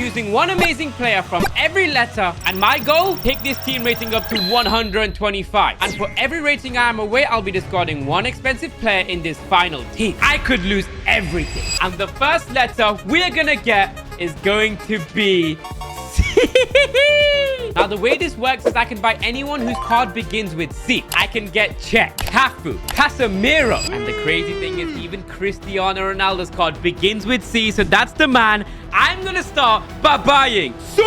choosing one amazing player from every letter. And my goal, take this team rating up to 125. And for every rating I am away, I'll be discarding one expensive player in this final team. I could lose everything. And the first letter we're gonna get is going to be C. Now, the way this works is I can buy anyone whose card begins with C. I can get Czech, Cafu, Casemiro. And the crazy thing is even Cristiano Ronaldo's card begins with C. So that's the man I'm going to start by buying. So,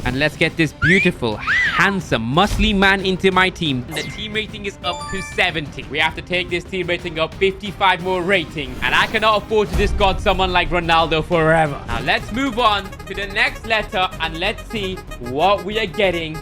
and let's get this beautiful, handsome, muscly man into my team. The team rating is up to 70. We have to take this team rating up 55 more rating. And I cannot afford to discard someone like Ronaldo forever. Now, let's move on to the next letter and let's see what we are getting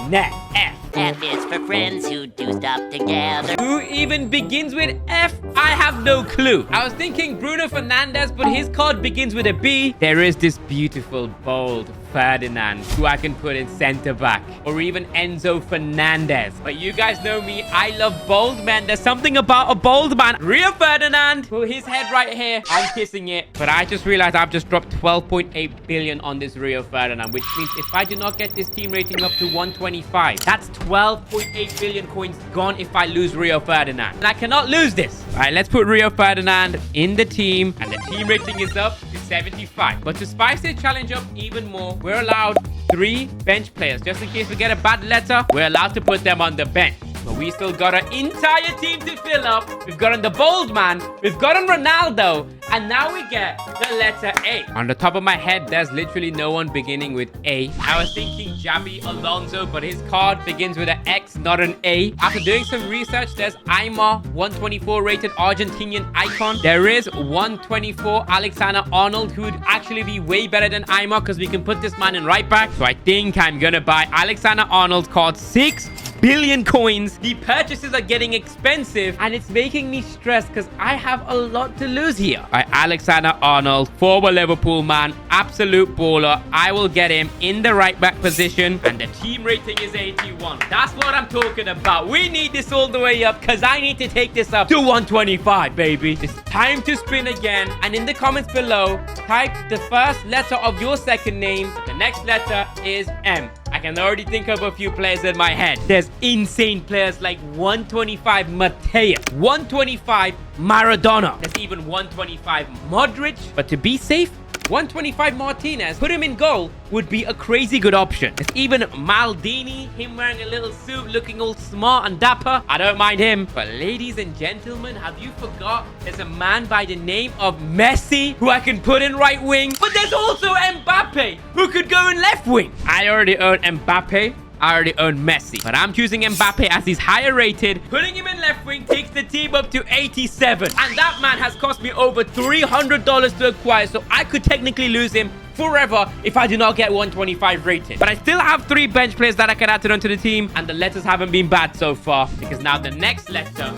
next. F. F is for friends who do stuff together. Who even begins with F? I have no clue. I was thinking Bruno Fernandes, but his card begins with a B. There is this beautiful, bold Ferdinand, who I can put in center back, or even Enzo Fernandez. But you guys know me, I love bold men. There's something about a bold man. Rio Ferdinand, put his head right here. I'm kissing it. But I just realized I've just dropped 12.8 billion on this Rio Ferdinand, which means if I do not get this team rating up to 125, that's 12.8 billion coins gone if I lose Rio Ferdinand. And I cannot lose this. All right, let's put Rio Ferdinand in the team, and the team rating is up to 75. But to spice this challenge up even more, we're allowed 3 bench players. Just in case we get a bad letter, we're allowed to put them on the bench. But we still got an entire team to fill up. We've gotten the bold man. We've gotten Ronaldo. And now we get the letter A. On the top of my head, there's literally no one beginning with A. I was thinking Xabi Alonso, but his card begins with an X, not an A. After doing some research, there's Aymar, 124 rated Argentinian icon. There is 124 Alexander-Arnold, who would actually be way better than Aymar because we can put this man in right back. So I think I'm going to buy Alexander-Arnold, card 6 billion coins. The purchases are getting expensive and it's making me stressed because I have a lot to lose here. All right, Alexander-Arnold, former Liverpool man, absolute baller. I will get him in the right back position and the team rating is 81. That's what I'm talking about. We need this all the way up because I need to take this up to 125, baby. It's time to spin again, and in the comments below, type the first letter of your second name. The next letter is M. I can already think of a few players in my head. There's insane players like 125 Mateus, 125 Maradona. There's even 125 Modric. But to be safe, 125 Martinez, put him in goal, would be a crazy good option. There's even Maldini, him wearing a little suit, looking all smart and dapper. I don't mind him. But ladies and gentlemen, have you forgot there's a man by the name of Messi who I can put in right wing? But there's also Mbappe who could go in left wing. I already own Mbappe. I already own Messi, but I'm choosing Mbappe as he's higher rated. Putting him in left wing takes the team up to 87. And that man has cost me over $300 to acquire, so I could technically lose him forever if I do not get 125 rated. But I still have 3 bench players that I can add onto the team, and the letters haven't been bad so far, because now the next letter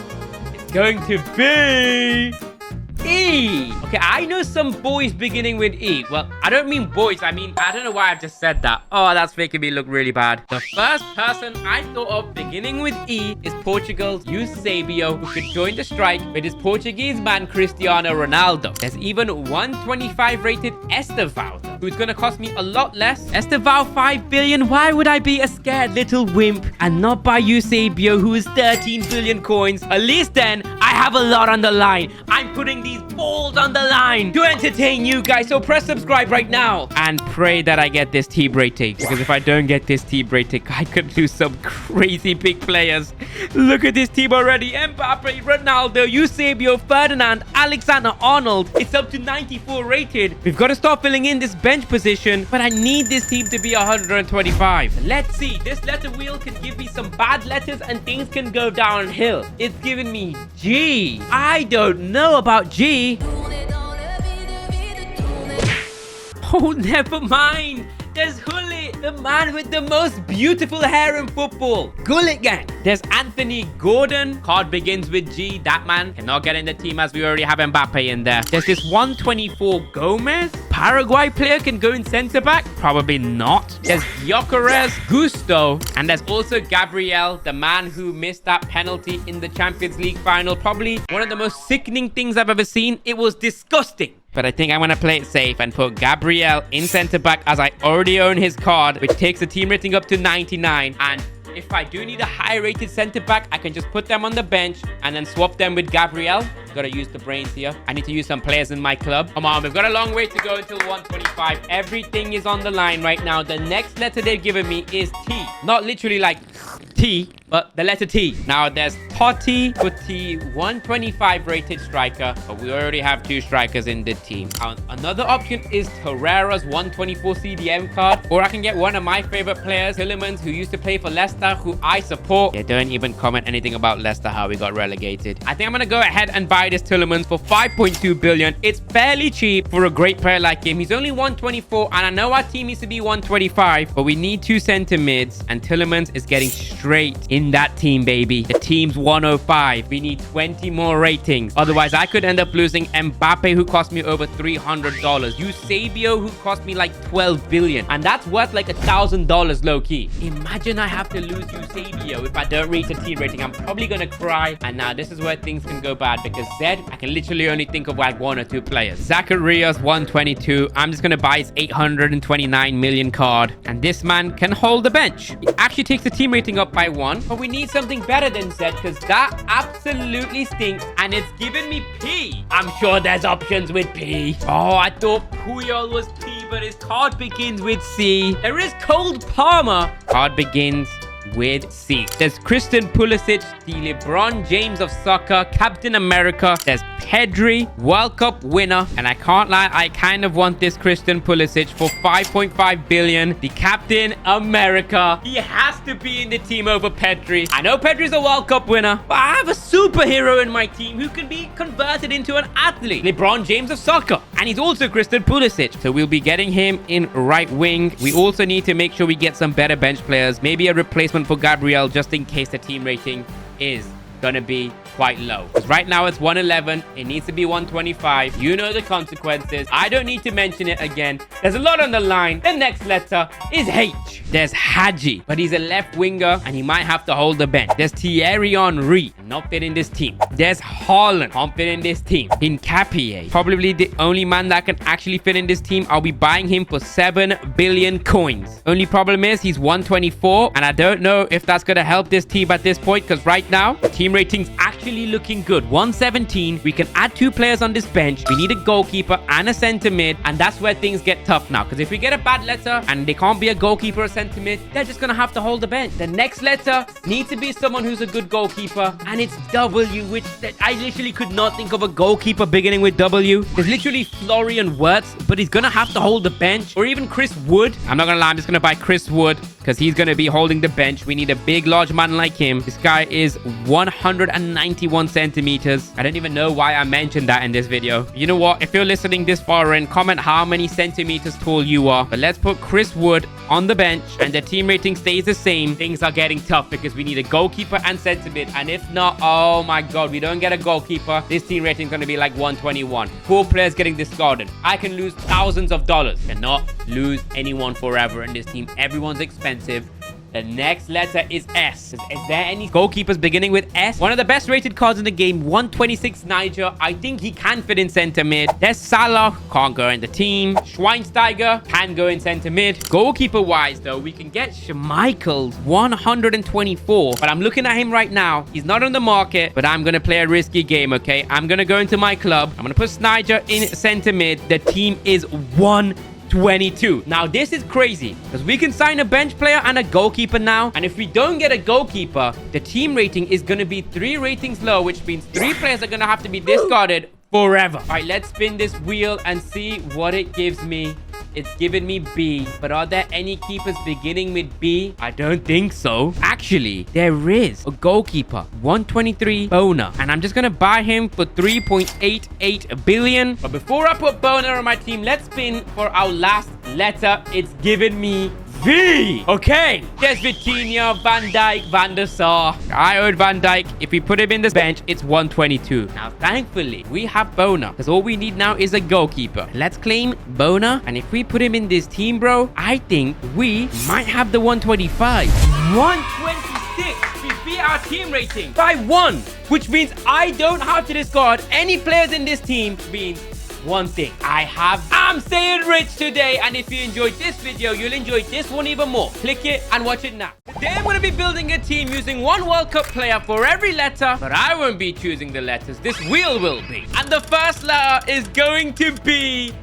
is going to be E. Okay, I know some boys beginning with E. Well, I don't mean boys. I mean, I don't know why I've just said that. Oh, that's making me look really bad. The first person I thought of beginning with E is Portugal's Eusebio, who could join the strike with his Portuguese man, Cristiano Ronaldo. There's even 125 rated Estevao, who's going to cost me a lot less. Estevao, 5 billion. Why would I be a scared little wimp and not buy Eusebio, who is 13 billion coins? At least then, I have a lot on the line. I'm putting these balls on the line to entertain you guys. So press subscribe right now and pray that I get this team rating. Because if I don't get this team rating, I could lose some crazy big players. Look at this team already. Mbappe, Ronaldo, Eusebio, Ferdinand, Alexander-Arnold. It's up to 94 rated. We've got to start filling in this bench position, but I need this team to be 125. Let's see. This letter wheel can give me some bad letters and things can go downhill. It's giving me G. I don't know about G. Oh, never mind. There's Gullit, the man with the most beautiful hair in football. Gullit gang. There's Anthony Gordon. Card begins with G. That man cannot get in the team as we already have Mbappe in there. There's this 124 Gomez. Paraguay player can go in center back. Probably not. There's Gyökeres, Gusto. And there's also Gabriel, the man who missed that penalty in the Champions League final. Probably one of the most sickening things I've ever seen. It was disgusting. But I think I'm going to play it safe and put Gabriel in center back as I already own his card, which takes the team rating up to 99. And if I do need a high-rated center back, I can just put them on the bench and then swap them with Gabriel. Gotta use the brains here. I need to use some players in my club. Come on, we've got a long way to go until 125. Everything is on the line right now. The next letter they've given me is T. Not literally like T, but the letter T. Now, there's Totti for T, 125 rated striker, but we already have 2 strikers in the team. Another option is Torreira's 124 CDM card, or I can get one of my favorite players, Tielemans, who used to play for Leicester, who I support. They don't even comment anything about Leicester, how we got relegated. I think I'm going to go ahead and buy this Tielemans for 5.2 billion. It's fairly cheap for a great player like him. He's only 124, and I know our team needs to be 125, but we need 2 center mids, and Tielemans is getting straight in that team, baby. The team's 105. We need 20 more ratings. Otherwise, I could end up losing Mbappe, who cost me over $300. Eusebio, who cost me like 12 billion. And that's worth like $1,000 low-key. Imagine I have to lose Eusebio if I don't reach a team rating. I'm probably going to cry. And now this is where things can go bad because Zed, I can literally only think of like 1 or 2 players. Zacharias 122. I'm just going to buy his 829 million card. And this man can hold the bench. He actually takes the team rating up by 1. But we need something better than Zed because that absolutely stinks. And it's giving me P. I'm sure there's options with P. Oh, I thought Puyol was P, but his card begins with C. There is Cole Palmer. Card begins with C. There's Christian Pulisic, the LeBron James of soccer, Captain America. There's Pedri, World Cup winner. And I can't lie, I kind of want this Christian Pulisic for 5.5 billion. The Captain America. He has to be in the team over Pedri. I know Pedri's a World Cup winner, but I have a superhero in my team who can be converted into an athlete. LeBron James of soccer. And he's also Christian Pulisic. So we'll be getting him in right wing. We also need to make sure we get some better bench players. Maybe a replacement for Gabriel just in case the team rating is gonna be quite low. Because right now it's 111. It needs to be 125. You know the consequences. I don't need to mention it again. There's a lot on the line. The next letter is H. There's Hadji, but he's a left winger and he might have to hold the bench. There's Thierry Henry, not fit in this team. There's Haaland, can't fit in this team. Hincapié, probably the only man that can actually fit in this team. I'll be buying him for 7 billion coins. Only problem is he's 124 and I don't know if that's gonna help this team at this point because right now the team rating's actually looking good. 117. We can add 2 players on this bench. We need a goalkeeper and a center mid, and that's where things get tough now. Because if we get a bad letter and they can't be a goalkeeper or center mid, they're just gonna have to hold the bench. The next letter needs to be someone who's a good goalkeeper, and it's W, which I literally could not think of a goalkeeper beginning with W. There's literally Florian Wirtz, but he's gonna have to hold the bench, or even Chris Wood. I'm not gonna lie, I'm just gonna buy Chris Wood because he's gonna be holding the bench. We need a big, large man like him. This guy is 191 centimeters. I don't even know why I mentioned that in this video. You know what? If you're listening this far in, comment how many centimeters tall you are. But let's put Chris Wood on the bench and the team rating stays the same. Things are getting tough because we need a goalkeeper and center mid. And if not, oh my God, we don't get a goalkeeper. This team rating is going to be like 121. 4 players getting discarded. I can lose thousands of dollars. Cannot lose anyone forever in this team. Everyone's expensive. The next letter is S. Is there any goalkeepers beginning with S? One of the best rated cards in the game, 126 Niger. I think he can fit in center mid. There's Salah, can't go in the team. Schweinsteiger can go in center mid. Goalkeeper wise though, we can get Schmeichel, 124. But I'm looking at him right now. He's not on the market, but I'm going to play a risky game, okay? I'm going to go into my club. I'm going to put Snyder in center mid. The team is 122. Now this is crazy because we can sign a bench player and a goalkeeper now, and if we don't get a goalkeeper, the team rating is going to be 3 ratings low, which means 3 players are going to have to be discarded forever. All right, let's spin this wheel and see what it gives me. It's giving me B, but are there any keepers beginning with B? I don't think so. Actually, there is a goalkeeper, 123 Bona, and I'm just gonna buy him for 3.88 billion. But before I put Bona on my team, let's spin for our last letter. It's giving me V. Okay, there's Vitinha, Van Dijk, Van der Sar. I own Van Dijk. If we put him in this bench, it's 122. Now, thankfully, we have Bona, because all we need now is a goalkeeper. Let's claim Bona, and if we put him in this team, bro, I think we might have the 125. 126. We beat our team rating by 1, which means I don't have to discard any players in this team. Means one thing. I'm saying rich today, and if you enjoyed this video, you'll enjoy this one even more. Click it and watch it now. Today I'm going to be building a team using one World Cup player for every letter, but I won't be choosing the letters. This wheel will be. And the first letter is going to be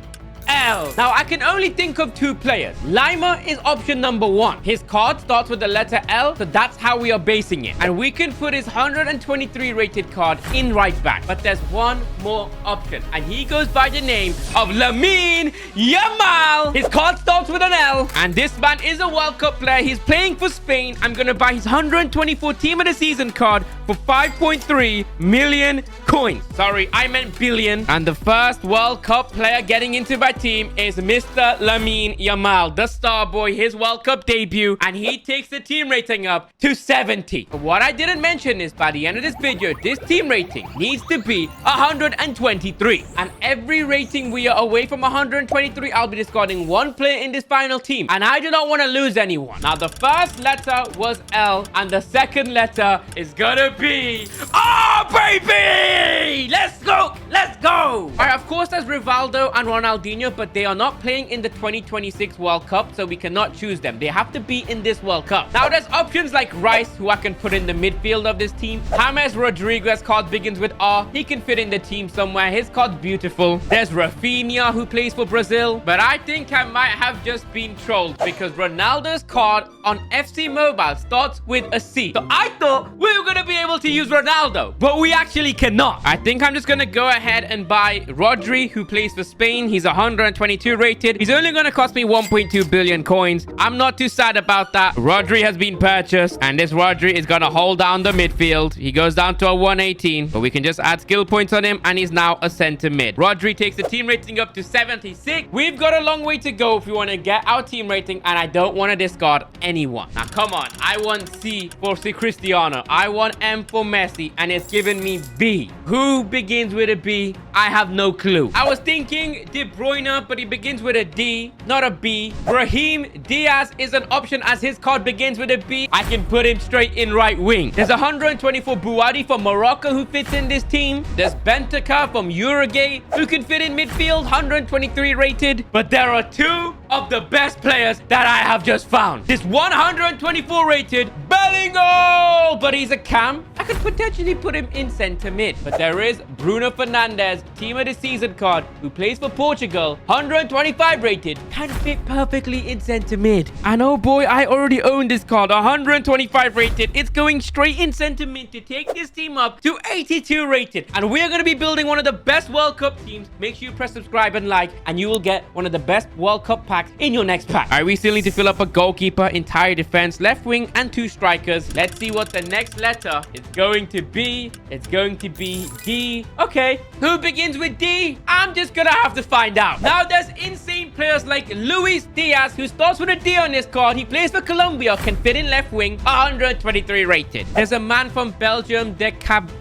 L. Now, I can only think of two players. Lima is option number 1. His card starts with the letter L, so that's how we are basing it. And we can put his 123 rated card in right back. But there's one more option, and he goes by the name of Lamine Yamal. His card starts with an L, and this man is a World Cup player. He's playing for Spain. I'm going to buy his 124 Team of the Season card for 5.3 million coins. Sorry, I meant billion. And the first World Cup player getting into my team is Mr. Lamine Yamal, the star boy, his World Cup debut, and he takes the team rating up to 70. But what I didn't mention is by the end of this video, this team rating needs to be 123. And every rating we are away from 123, I'll be discarding one player in this final team. And I do not want to lose anyone. Now, the first letter was L, and the second letter is gonna be oh, baby! Let's go! Let's go! All right, of course, there's Rivaldo and Ronaldinho, but they are not playing in the 2026 World Cup, so we cannot choose them. They have to be in this World Cup. Now, there's options like Rice, who I can put in the midfield of this team. James Rodriguez card begins with R. He can fit in the team somewhere. His card's beautiful. There's Rafinha, who plays for Brazil, but I think I might have just been trolled because Ronaldo's card on FC Mobile starts with a C. So I thought we were going to be able to use Ronaldo, but we actually cannot. I think I'm just going to go ahead and buy Rodri, who plays for Spain. He's 122 rated. He's only going to cost me 1.2 billion coins. I'm not too sad about that. Rodri has been purchased, and this Rodri is going to hold down the midfield. He goes down to a 118, but we can just add skill points on him, and he's now a center mid. Rodri takes the team rating up to 76. We've got a long way to go if we want to get our team rating, and I don't want to discard anyone. Now, come on. I want C for Cristiano. I want M for Messi, and it's giving me B. Who begins with a B? I have no clue. I was thinking De Bruyne, but he begins with a D, not a B. Brahim Diaz is an option as his card begins with a B. I can put him straight in right wing. There's 124 Buadi from Morocco who fits in this team. There's Benteke from Uruguay who can fit in midfield, 123 rated. But there are two of the best players that I have just found. This 124 rated Bellingham, but he's a cam. I could potentially put him in center mid. But there is Bruno Fernandes, Team of the Season card, who plays for Portugal, 125 rated, can fit perfectly in center mid. And oh boy, I already own this card, 125 rated. It's going straight in center mid to take this team up to 82 rated. And we're going to be building one of the best World Cup teams. Make sure you press subscribe and like, and you will get one of the best World Cup packs in your next pack. All right, we still need to fill up a goalkeeper, entire defense, left wing, and 2 strikers. Let's see what the next letter is going to be. It's going to be D. Okay, who begins with D? I'm just gonna have to find out. Now, there's insane players like Luis Diaz, who starts with a D on his card. He plays for Colombia, can fit in left wing, 123 rated. There's a man from Belgium,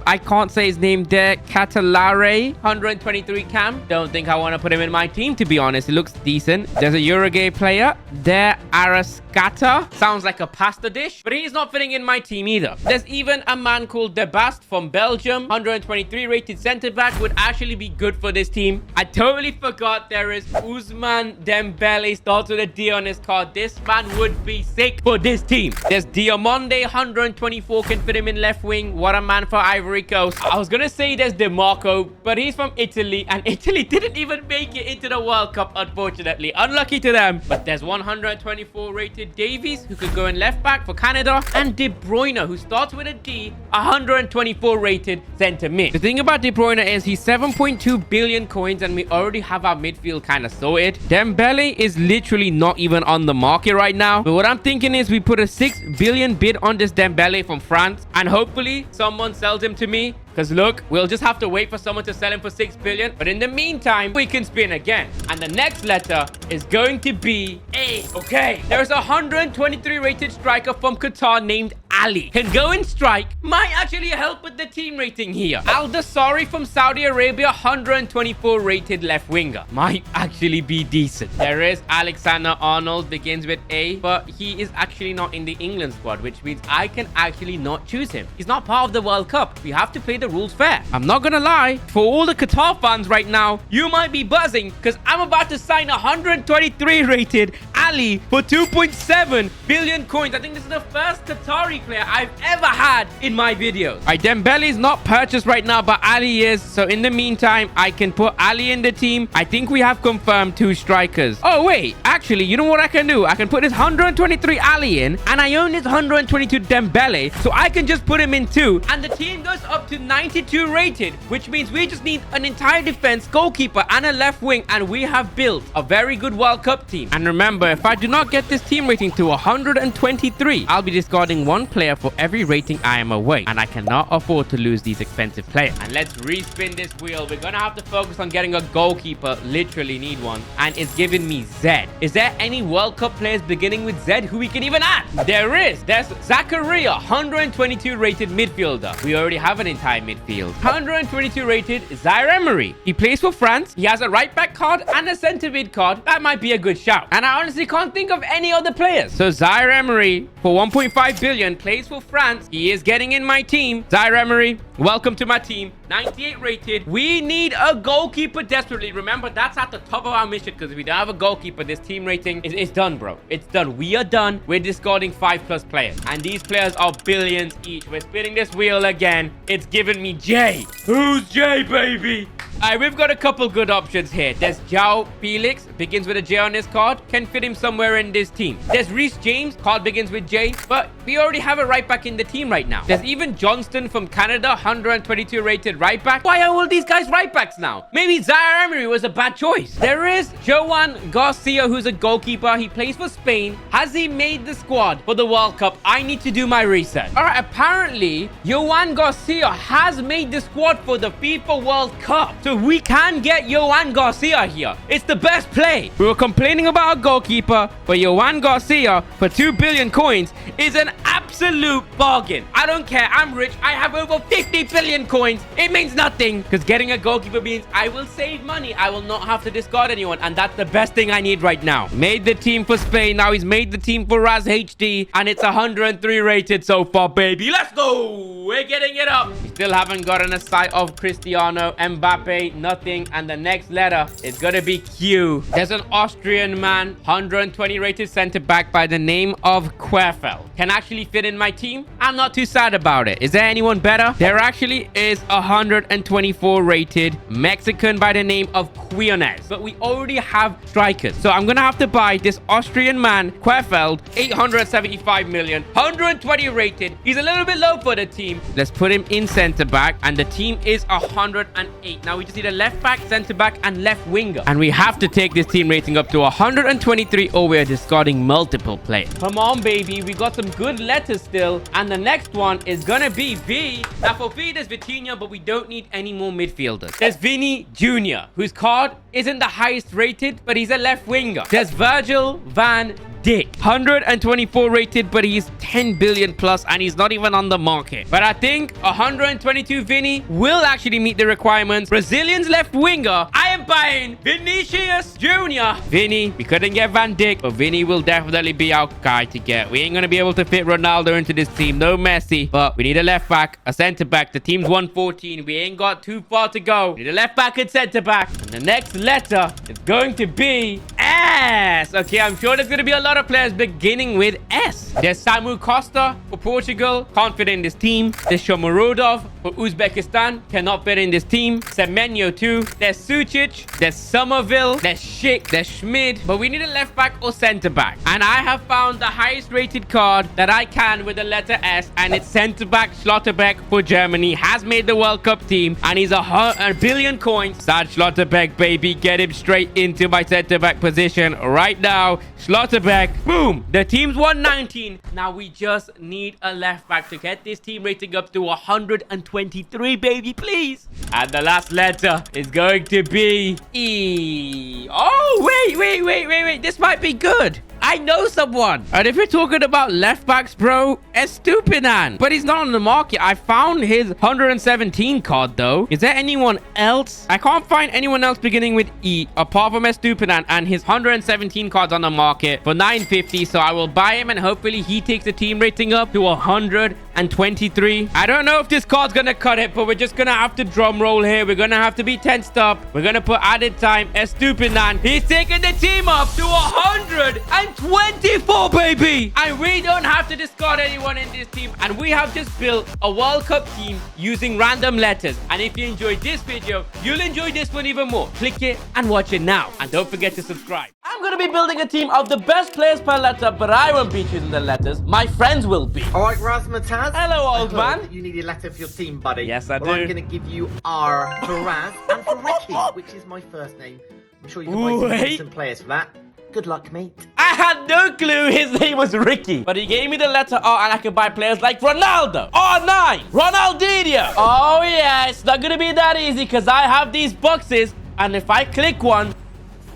I can't say his name, De Catalare, 123 cam. Don't think I want to put him in my team, to be honest. It looks decent. There's a Uruguay player, De Arrascata. Sounds like a pasta dish, but he's not fitting in my team either. There's even a man called De Bast from Belgium, 123 rated center back, would actually be good for this team. I totally forgot there is Ousmane Dembele, starts with a D on his card. This man would be sick for this team. There's Diamonde, 124, can fit him in left wing. What a man for Ivory Coast. I was gonna say there's DeMarco, but he's from Italy, and Italy didn't even make it into the World Cup, unfortunately. Unlucky to them. But there's 124 rated Davies, who could go in left back for Canada, and De Bruyne, who starts with a D, 124 rated center mid. The thing about De Bruyne is he's 7.2 billion coins, and we already have our midfield kind of sorted. Dembele is literally not even on the market right now. But what I'm thinking is we put a 6 billion bid on this Dembele from France, and hopefully someone sells him to me. Because look, we'll just have to wait for someone to sell him for 6 billion. But in the meantime, we can spin again. And the next letter is going to be A. Okay. There's a 123 rated striker from Qatar named Ali can go and strike might actually help with the team rating here. Al-Dasari from Saudi Arabia, 124 rated left winger. Might actually be decent. There is Alexander Arnold, begins with A, but he is actually not in the England squad, which means I can actually not choose him. He's not part of the World Cup. We have to play the rules fair. I'm not gonna lie, for all the Qatar fans right now, you might be buzzing because I'm about to sign 123 rated Ali for 2.7 billion coins. I think this is the first Qatari player I've ever had in my videos. All right, Dembele is not purchased right now, but Ali is. So in the meantime, I can put Ali in the team. I think we have confirmed 2 strikers. Oh, wait. Actually, you know what I can do? I can put this 123 Ali in, and I own this 122 Dembele, so I can just put him in 2, and the team goes up to 92 rated, which means we just need an entire defense, goalkeeper, and a left wing, and we have built a very good World Cup team. And remember, if I do not get this team rating to 123, I'll be discarding 1 player for every rating I am away, and I cannot afford to lose these expensive players. And let's respin this wheel. We're gonna have to focus on getting a goalkeeper. Literally need one, and it's giving me Z. Is there any World Cup players beginning with Z who we can even add? There is. There's Zakaria, 122 rated midfielder. We already have an entire midfield. 122 rated Zaire Emery. He plays for France. He has a right back card and a centre mid card. That might be a good shout. And I honestly can't think of any other players. So Zaire Emery for 1.5 billion plays for France. He is getting in my team. Zaire Emery, welcome to my team. 98 rated. We need a goalkeeper desperately. Remember, that's at the top of our mission, because if we don't have a goalkeeper, this team rating is done, bro. It's done. We are done. We're discarding 5+ players, and these players are billions each. We're spinning this wheel again. It's giving me J. Who's J, baby? All right, we've got a couple good options here. There's João Felix, begins with a J on this card. Can fit him somewhere in this team. There's Reece James, card begins with J, but we already have a right back in the team right now. There's even Johnston from Canada, 122 rated right back. Why are all these guys right backs now? Maybe Zaire Emery was a bad choice. There is Joan Garcia, who's a goalkeeper. He plays for Spain. Has he made the squad for the World Cup? I need to do my research. All right, apparently, Joan Garcia has made the squad for the FIFA World Cup. So we can get Joan Garcia here. It's the best play. We were complaining about a goalkeeper, but Joan Garcia for 2 billion coins is an absolute bargain. I don't care. I'm rich. I have over 50 billion coins. It means nothing, because getting a goalkeeper means I will save money. I will not have to discard anyone, and that's the best thing I need right now. Made the team for Spain. Now he's made the team for Raz HD, and it's 103 rated so far, baby. Let's go. We're getting it up. We still haven't gotten a sight of Cristiano. Mbappe, nothing, and the next letter is gonna be Q. There's an Austrian man, 120 rated center back by the name of Querfeld. Can actually fit in my team. I'm not too sad about it. Is there anyone better? There actually is 124 rated Mexican by the name of Quiones, but we already have strikers, so I'm gonna have to buy this Austrian man, Querfeld, 875 million, 120 rated. He's a little bit low for the team. Let's put him in center back, and the team is 108. Now we just need a left back, center back, and left winger, and we have to take this team rating up to 123, or we're discarding multiple players. Come on, baby. We got some good letters still, and the next one is gonna be V. Now for V, there's Vitinha, but we don't need any more midfielders. There's Vinny Jr., whose card isn't the highest rated, but he's a left winger. There's Virgil van Dijk, 124 rated, but he's 10 billion plus, and he's not even on the market. But I think 122 Vinny will actually meet the requirements. Brazilian's left winger. I am buying Vinicius Jr. Vinny, we couldn't get Van Dijk, but Vinny will definitely be our guy to get. We ain't gonna be able to fit Ronaldo into this team. No Messi, but we need a left back, a center back. The team's 114. We ain't got too far to go. We need a left back and center back. And the next letter is going to be S. Okay, I'm sure there's gonna be a lot of players beginning with S. There's Samu Costa for Portugal, can't fit in this team. There's Shomurodov for Uzbekistan, cannot fit in this team. Semenyo too. There's Sucic, there's Somerville, there's Schick, there's Schmid, but we need a left back or center back. And I have found the highest rated card that I can with the letter S, and it's center back Schlotterbeck for Germany. Has made the World Cup team, and he's a billion coins. Sad Schlotterbeck, baby. Get him straight into my center back position right now. Schlotterbeck. Boom. The team's 119. Now we just need a left back to get this team rating up to 123, baby, please. And the last letter is going to be E. Oh, wait. This might be good. I know someone. And if you're talking about left backs, bro, Estupinan. But he's not on the market. I found his 117 card, though. Is there anyone else? I can't find anyone else beginning with E apart from Estupinan and his 117 cards on the market for 950. So I will buy him and hopefully he takes the team rating up to 123. I don't know if this card's going to cut it, but we're just going to have to drum roll here. We're going to have to be tensed up. We're going to put added time. Estupinan. He's taking the team up to 124, baby. And we don't have to discard anyone in this team. And we have just built a World Cup team using random letters. And if you enjoyed this video, you'll enjoy this one even more. Click it and watch it now. And don't forget to subscribe. I'm going to be building a team of the best players per letter, but I won't be choosing the letters. My friends will be. All right, Razmataz. Hello, old man. You need a letter for your team, buddy. Yes, I do. I'm going to give you R for Raz and for Ricky, which is my first name. I'm sure you can buy some Wait. decent players for that. Good luck, mate. I had no clue his name was Ricky. But he gave me the letter R and I can buy players like Ronaldo. R9. Ronaldinho. Oh, yeah. It's not going to be that easy because I have these boxes. And if I click one,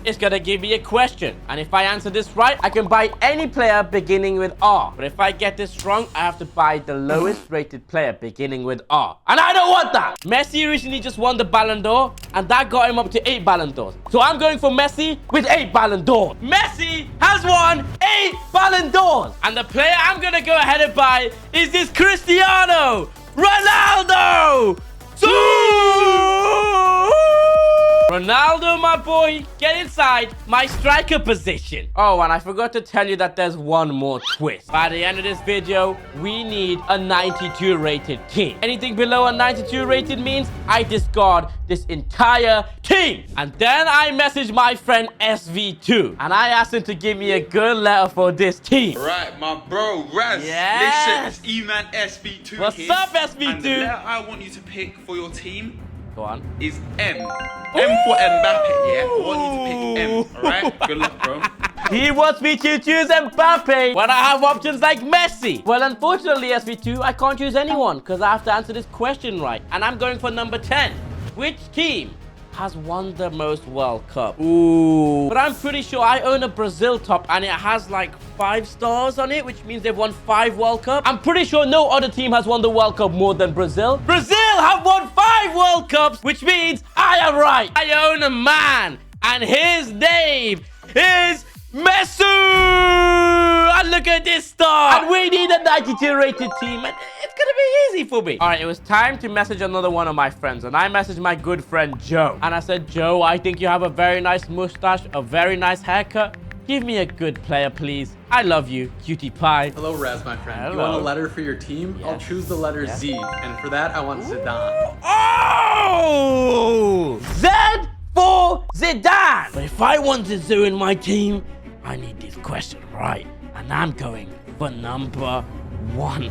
it's going to give me a question. And if I answer this right, I can buy any player beginning with R. But if I get this wrong, I have to buy the lowest rated player beginning with R. And I don't want that. Messi recently just won the Ballon d'Or, and that got him up to 8 Ballon d'Ors. So I'm going for Messi with 8 Ballon d'Ors. Messi has won 8 Ballon d'Ors. And the player I'm going to go ahead and buy is this Cristiano Ronaldo. Ronaldo, my boy, get inside my striker position. Oh, and I forgot to tell you that there's one more twist. By the end of this video, we need a 92 rated team. Anything below a 92 rated means I discard this entire team. And then I message my friend SV2, and I asked him to give me a good letter for this team. Right, my bro, Raz. Yes. Listen, it's E-Man SB2 What's here. up, SB2? And the letter I want you to pick for your team Go on. is M. M for Mbappe, yeah? I want you to pick M, alright? Good luck, bro. He wants me to choose Mbappe when I have options like Messi. Well, unfortunately, SV2, I can't choose anyone because I have to answer this question right. And I'm going for number 10. Which team has won the most World Cup? Ooh. But I'm pretty sure I own a Brazil top and it has like 5 stars on it, which means they've won 5 World Cups. I'm pretty sure no other team has won the World Cup more than Brazil. Brazil have won 5 World Cups, which means I am right. I own a man and his name is Messi! And look at this star! And we need a 92 rated team, and it's gonna be easy for me. All right, it was time to message another one of my friends, and I messaged my good friend Joe. And I said, Joe, I think you have a very nice mustache, a very nice haircut. Give me a good player, please. I love you, cutie pie. Hello, Raz, my friend. Hello. You want a letter for your team? Yes. I'll choose the letter Yes. Z, and for that, I want Zidane. Oh! Z for Zidane! But if I want Zizou in my team, I need this question right. And I'm going for number 1.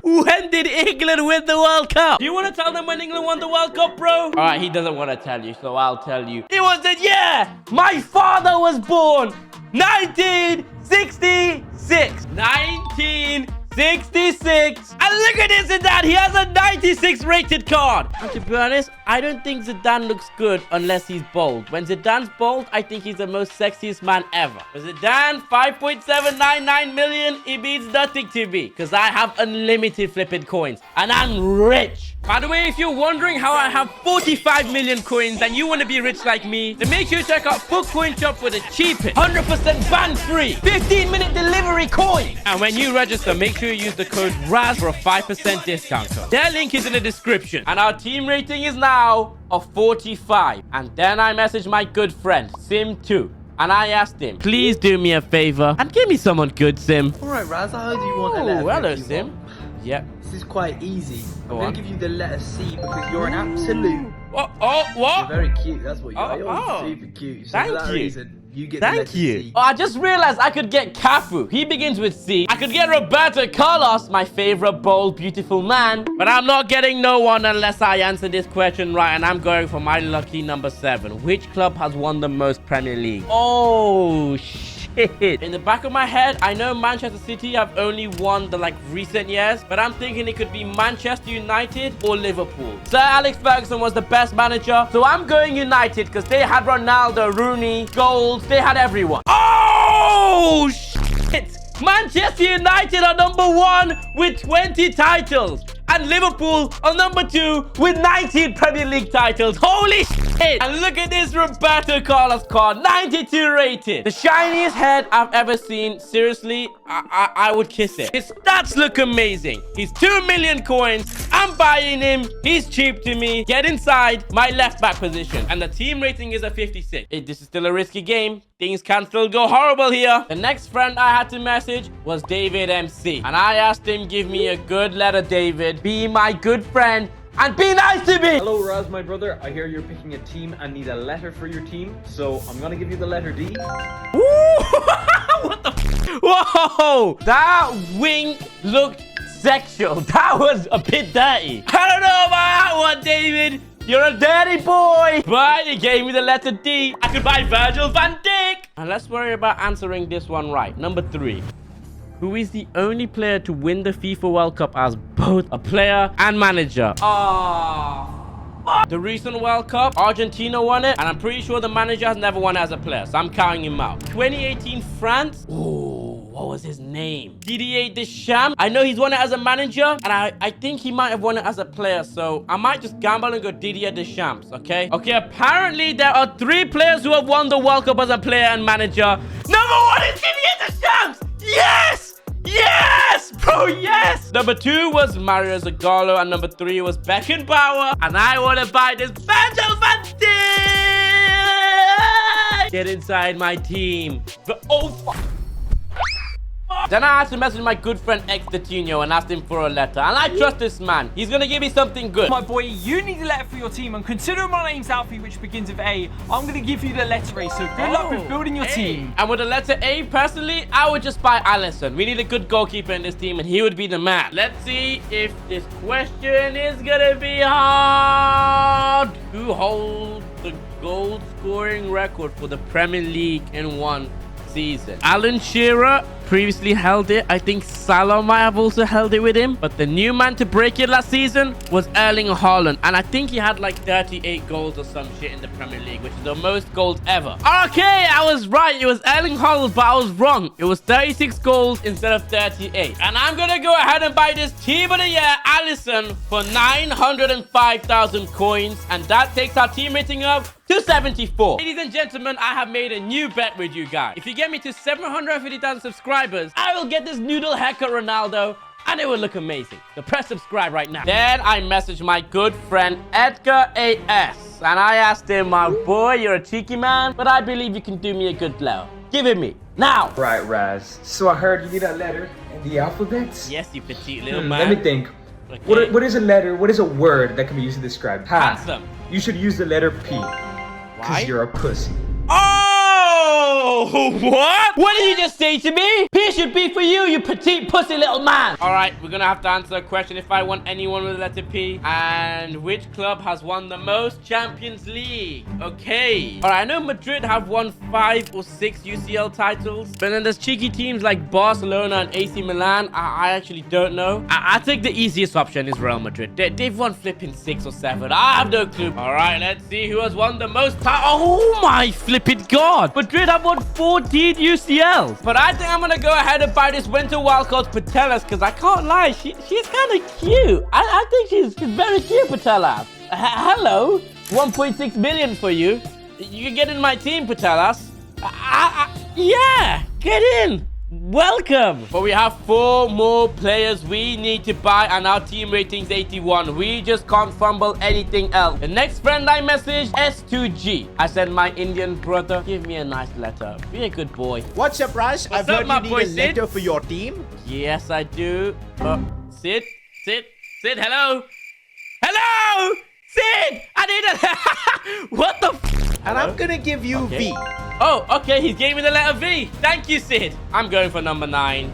When did England win the World Cup? Do you want to tell them when England won the World Cup, bro? All right, he doesn't want to tell you, so I'll tell you. It was the year my father was born. 1966. 1966. And look at this Zidane. He has a 96 rated card. And to be honest, I don't think Zidane looks good unless he's bold. When Zidane's bold, I think he's the most sexiest man ever. But Zidane, 5.799 million, it means nothing to me because I have unlimited flipping coins and I'm rich. By the way, if you're wondering how I have 45 million coins and you want to be rich like me, then make sure you check out Book Coin Shop for the cheapest, 100% ban-free, 15-minute delivery coin. And when you register, make sure you use the code RAZ for a 5% discount code. Their link is in the description. And our team rating is now a 45. And then I messaged my good friend, Sim2. And I asked him, please do me a favor and give me someone good, Sim. All right, Raz, how do you want a Oh, letter? hello, if you Sim. want? Yep. This is quite easy. Go I'm going on. to give you the letter C because you're an absolute. What? You're What? very cute. That's what you are. You're Oh. super cute. So Thank for that you. reason, you get the Thank letter you. C. Oh, I just realized I could get Cafu. He begins with C. I could get Roberto Carlos, my favorite bold, beautiful man. But I'm not getting no one unless I answer this question right. And I'm going for my lucky number 7. Which club has won the most Premier League? Oh, shit. In the back of my head, I know Manchester City have only won the recent years, but I'm thinking it could be Manchester United or Liverpool. Sir Alex Ferguson was the best manager, so I'm going United because they had Ronaldo, Rooney, goals, they had everyone. Oh! Oh, shit. Manchester United are number 1 with 20 titles. And Liverpool are number 2 with 19 Premier League titles. Holy shit. And look at this Roberto Carlos card. 92 rated. The shiniest head I've ever seen. Seriously, I would kiss it. His stats look amazing. He's 2 million coins. I'm buying him. He's cheap to me. Get inside my left back position. And the team rating is a 56. This is still a risky game. Things can still go horrible here. The next friend I had to message was David MC. And I asked him, give me a good letter, David. Be my good friend and be nice to me. Hello, Raz, my brother. I hear you're picking a team and need a letter for your team. So I'm going to give you the letter D. Ooh, what the Whoa! That wink looked sexual. That was a bit dirty. I don't know about that one, David. You're a dirty boy. But you gave me the letter D. I could buy Virgil van Dijk. And let's worry about answering this one right. Number 3. Who is the only player to win the FIFA World Cup as both a player and manager? The recent World Cup, Argentina won it, and I'm pretty sure the manager has never won it as a player, so I'm counting him out. 2018 France. Oh, what was his name? Didier Deschamps. I know he's won it as a manager, and I think he might have won it as a player, so I might just gamble and go Didier Deschamps, okay? Okay, apparently there are 3 players who have won the World Cup as a player and manager. Number 1 is Didier Deschamps! Yes! Yes! Bro, yes! Number 2 was Mario Zagallo, and number 3 was Beckenbauer. And I want to buy this Virgil van Dijk! Get inside my team. Oh, fuck. Then I had to message my good friend X Coutinho and asked him for a letter. And I trust this man. He's going to give me something good. My boy, you need a letter for your team. And considering my name's Alfie, which begins with A, I'm going to give you the letter A. So good luck with building your team. And with the letter A, personally, I would just buy Alisson. We need a good goalkeeper in this team, and he would be the man. Let's see if this question is going to be hard. Who holds the goal scoring record for the Premier League in one season? Alan Shearer previously held it. I think Salah might have also held it with him. But the new man to break it last season was Erling Haaland. And I think he had like 38 goals or some shit in the Premier League, which is the most goals ever. Okay, I was right. It was Erling Haaland, but I was wrong. It was 36 goals instead of 38. And I'm going to go ahead and buy this Team of the Year Alisson for 905,000 coins. And that takes our team rating up to 74. Ladies and gentlemen, I have made a new bet with you guys. If you get me to 750,000 subscribers, I will get this noodle haircut Ronaldo, and it will look amazing. So press subscribe right now. Then I messaged my good friend Edgar AS, and I asked him, my boy, you're a cheeky man, but I believe you can do me a good blow. Give it me now. Right, Raz. So I heard you need a letter in the alphabet. Yes, you petite little man. Let me think. Okay. What is a letter? What is a word that can be used to describe? Handsome. You should use the letter P. Why? Because you're a pussy. Oh, what? What did you just say to me? P should be for you, you petite pussy little man. All right, we're gonna have to answer a question if I want anyone with the letter P. And which club has won the most Champions League? Okay. All right, I know Madrid have won 5 or 6 UCL titles. But then there's cheeky teams like Barcelona and AC Milan. I actually don't know. I think the easiest option is Real Madrid. They've won flipping 6 or 7. I have no clue. All right, let's see who has won the most titles. Oh my flipping God. Madrid have won 14 UCLs. But I think I'm going to go ahead and buy this winter wild card Patelas because I can't lie. She's kind of cute. I think she's very cute, Patelas. Hello. 1.6 million for you. You can get in my team, Patelas. Yeah, get in. Welcome. But we have 4 more players we need to buy and our team rating's 81. We just can't fumble anything else. The next friend I messaged, S2G. I said, my Indian brother, give me a nice letter. Be a good boy. What's up, Raj? I've up, heard my you boy, need a letter for your team. Yes, I do. Sid, hello. Hello, Sid. I need a... What the f? And I'm gonna give you V. Oh, okay, he's gave me the letter V. Thank you, Sid. I'm going for number 9.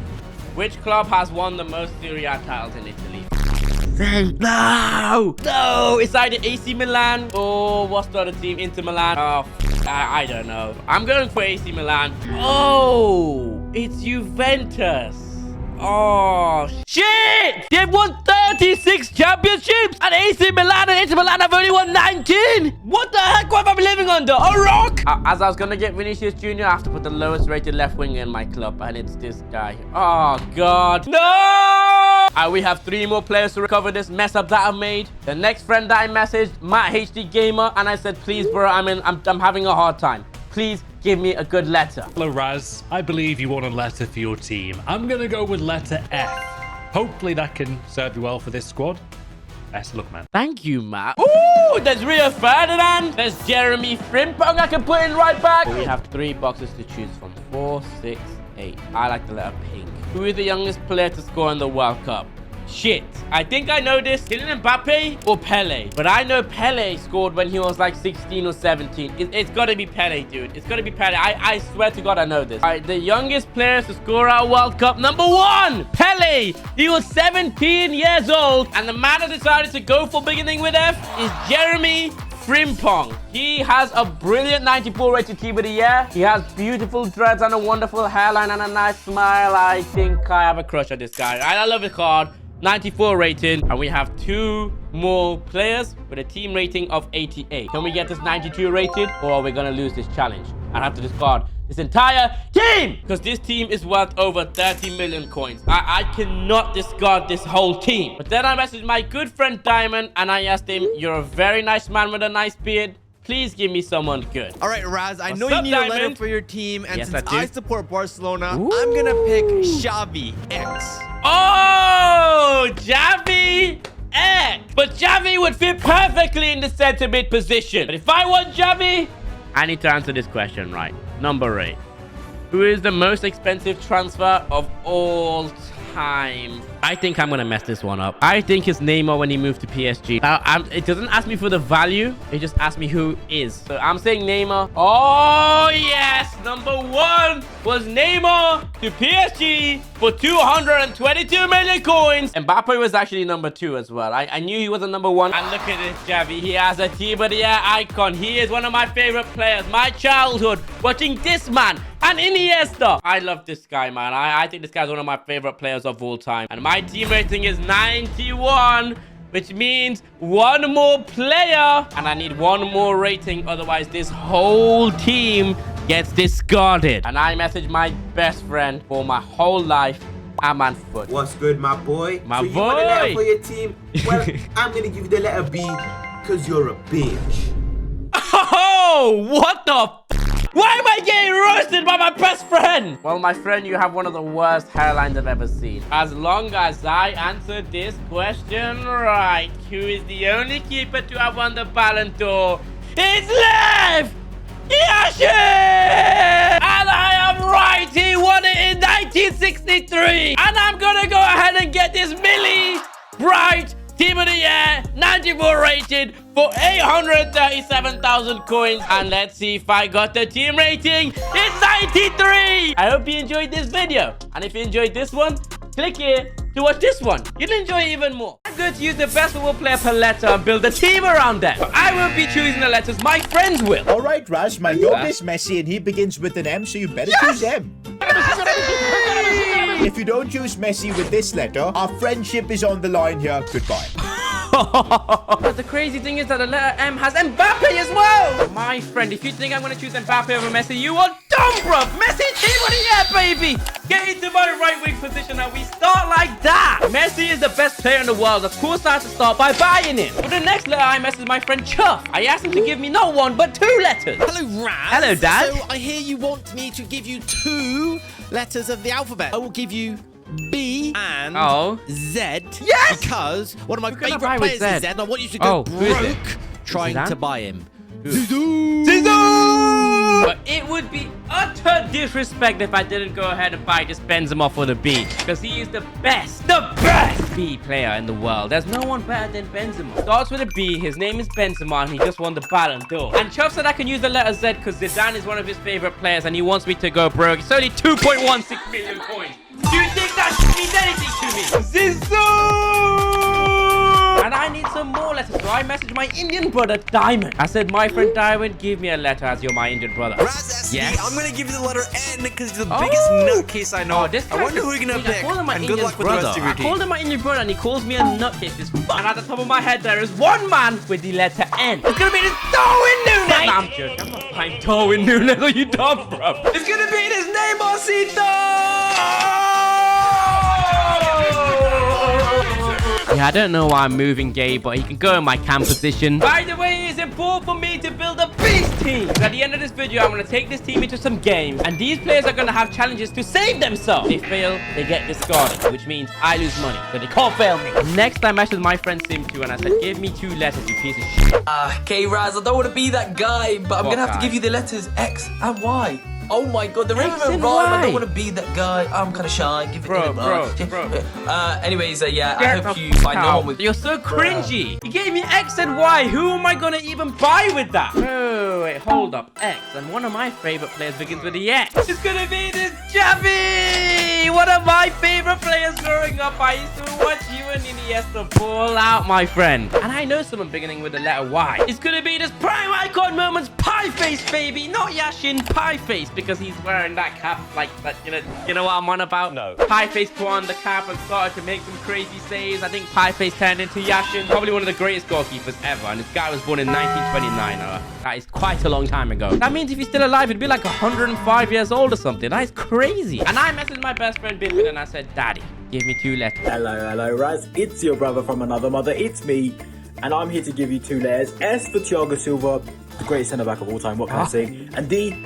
Which club has won the most Serie A titles in Italy? No! It's either AC Milan or what's the other team? Inter Milan. Oh, I don't know. I'm going for AC Milan. Oh, it's Juventus. Oh, shit! They've won 36 championships! And AC Milan and Inter Milan have only won 19! What the heck? What have I been living under? A rock? As I was gonna get Vinicius Jr., I have to put the lowest rated left winger in my club, and it's this guy. Oh, God. No! We have 3 more players to recover this mess up that I made. The next friend that I messaged, Matt HD Gamer, and I said, please, bro, I'm having a hard time. Please give me a good letter. Hello, Raz. I believe you want a letter for your team. I'm going to go with letter F. Hopefully that can serve you well for this squad. Best of luck, man. Thank you, Matt. Ooh, there's Rio Ferdinand. There's Jeremy Frimpong I can put in right back. We have 3 boxes to choose from. 4, 6, 8. I like the letter pink. Who is the youngest player to score in the World Cup? Shit, I think I know this. Kylian Mbappe or Pele? But I know Pele scored when he was like 16 or 17. It's got to be Pele, dude. It's got to be Pele. I swear to God I know this. All right, the youngest players to score our World Cup. Number 1, Pele. He was 17 years old. And the man that decided to go for beginning with F is Jeremy Frimpong. He has a brilliant 94 rated team of the year. He has beautiful dreads and a wonderful hairline and a nice smile. I think I have a crush on this guy. I love the card. 94 rating, and we have 2 more players with a team rating of 88. Can we get this 92 rated, or are we gonna lose this challenge and have to discard this entire team? Because this team is worth over 30 million coins. I cannot discard this whole team. But then I messaged my good friend Diamond, and I asked him, you're a very nice man with a nice beard. Please give me someone good. All right, Raz, I What's know you up, need a letter Diamond? for your team, and Yes, since I do. I support Barcelona, Ooh. I'm gonna pick Xavi X. Oh, Xavi X. But Xavi would fit perfectly in the center mid position. But if I want Xavi, I need to answer this question right. Number 8. Who is the most expensive transfer of all time? I think I'm gonna mess this one up. I think it's Neymar when he moved to PSG. It doesn't ask me for the value. It just asks me who is. So I'm saying Neymar. Oh, yes. Number 1 was Neymar to PSG for 222 million coins. Mbappe was actually number 2 as well. I knew he was a number 1. And look at this Xavi. He has a team of the year icon. He is one of my favorite players. My childhood watching this man and Iniesta. I love this guy, man. I think this guy's one of my favorite players of all time. And my team rating is 91, which means 1 more player. And I need 1 more rating. Otherwise, this whole team gets discarded. And I messaged my best friend for my whole life, Aman Foot. What's good, my boy? My so you want a boy. letter for your team? Well, I'm going to give you the letter B because you're a bitch. Oh, what the f? Why am I getting roasted by my best friend? Well, my friend, you have one of the worst hairlines I've ever seen. As long as I answered this question right, who is the only keeper to have won the Ballon d'Or? It's Lev Yashin! And I am right, he won it in 1963. And I'm gonna go ahead and get this Millie Bright Team of the Year 94 rated for 837,000 coins. And let's see if I got the team rating. It's 93. I hope you enjoyed this video. And if you enjoyed this one, click here to watch this one. You'll enjoy it even more. I'm going to use the best football player per letter and build a team around them. But I won't be choosing the letters. My friends will. All right, Raz, my dog is Messi, and he begins with an M, so you better choose M. If you don't choose Messi with this letter, our friendship is on the line here. Goodbye. But the crazy thing is that the letter M has Mbappe as well. My friend, if you think I'm going to choose Mbappe over Messi, you are dumb, bro. Messi team of the year, baby. Get into my right wing position and we start like that. Messi is the best player in the world. Of course, I have to start by buying him. For the next letter, I messaged my friend Chuff. I asked him to give me not 1, but 2 letters. Hello, Raz. Hello, Dad. So I hear you want me to give you 2 letters of the alphabet. I will give you B and Z. Yes! Because one of my Who can I favorite buy with players Z? is Z, and I want you to go who is it? broke trying Zidane? to buy him. But it would be utter disrespect if I didn't go ahead and buy this Benzema for the B. Because he is the best B player in the world. There's no one better than Benzema. Starts with a B, his name is Benzema, and he just won the Ballon d'Or. And Chuff said I can use the letter Z because Zidane is one of his favorite players and he wants me to go broke. It's only 2.16 million coins. Do you think that means anything to me? Zizou! And I need some more letter. So I messaged my Indian brother, Diamond. I said, my friend Diamond, give me a letter as you're my Indian brother. Yes. I'm going to give you the letter N because you're the biggest nutcase I know. This I wonder who you're going to pick. And good luck with the rest of your team. I called him my Indian brother and he calls me a nutcase. And at the top of my head, there is one man with the letter N. It's going to be this Darwin Núñez. I'm joking. I'm not buying Darwin Núñez. Are you dumb, bro? It's going to be this Neymarcito. Yeah, I don't know why I'm moving Gabe, but he can go in my cam position. By the way, it's important for me to build a beast team. At the end of this video, I'm going to take this team into some games, and these players are going to have challenges to save themselves. If they fail, they get discarded, which means I lose money, so they can't fail me. Next, I messaged my friend Sim2, and I said, give me 2 letters, you piece of shit. K-Raz, I don't want to be that guy, but I'm going to have to give you the letters X and Y. Oh my god, the rhythm and rhyme, I don't want to be that guy. I'm kind of shy. Give it bro. Anyways, yeah, I hope you find no one with... You're so cringy. You gave me X and Y. Who am I going to even buy with that? Oh, wait, hold up. X. And one of my favorite players begins with the X. It's going to be this Xavi. One of my favorite players growing up. I used to watch you and Iniesta ball out, my friend. And I know someone beginning with the letter Y. It's going to be this prime icon moments pie face, baby. Not Yashin, pie face. Because he's wearing that cap like that, you know what I'm on about? No. Pieface put on the cap and started to make some crazy saves. I think Pieface turned into Yashin, probably one of the greatest goalkeepers ever. And this guy was born in 1929. That is quite a long time ago. That means if he's still alive, he'd be like 105 years old or something. That is crazy. And I messaged my best friend Bippin and I said, Daddy, give me 2 letters. Hello, Raz. It's your brother from another mother. It's me. And I'm here to give you 2 letters. S for Thiago Silva, the greatest centre-back of all time. What can I say? And D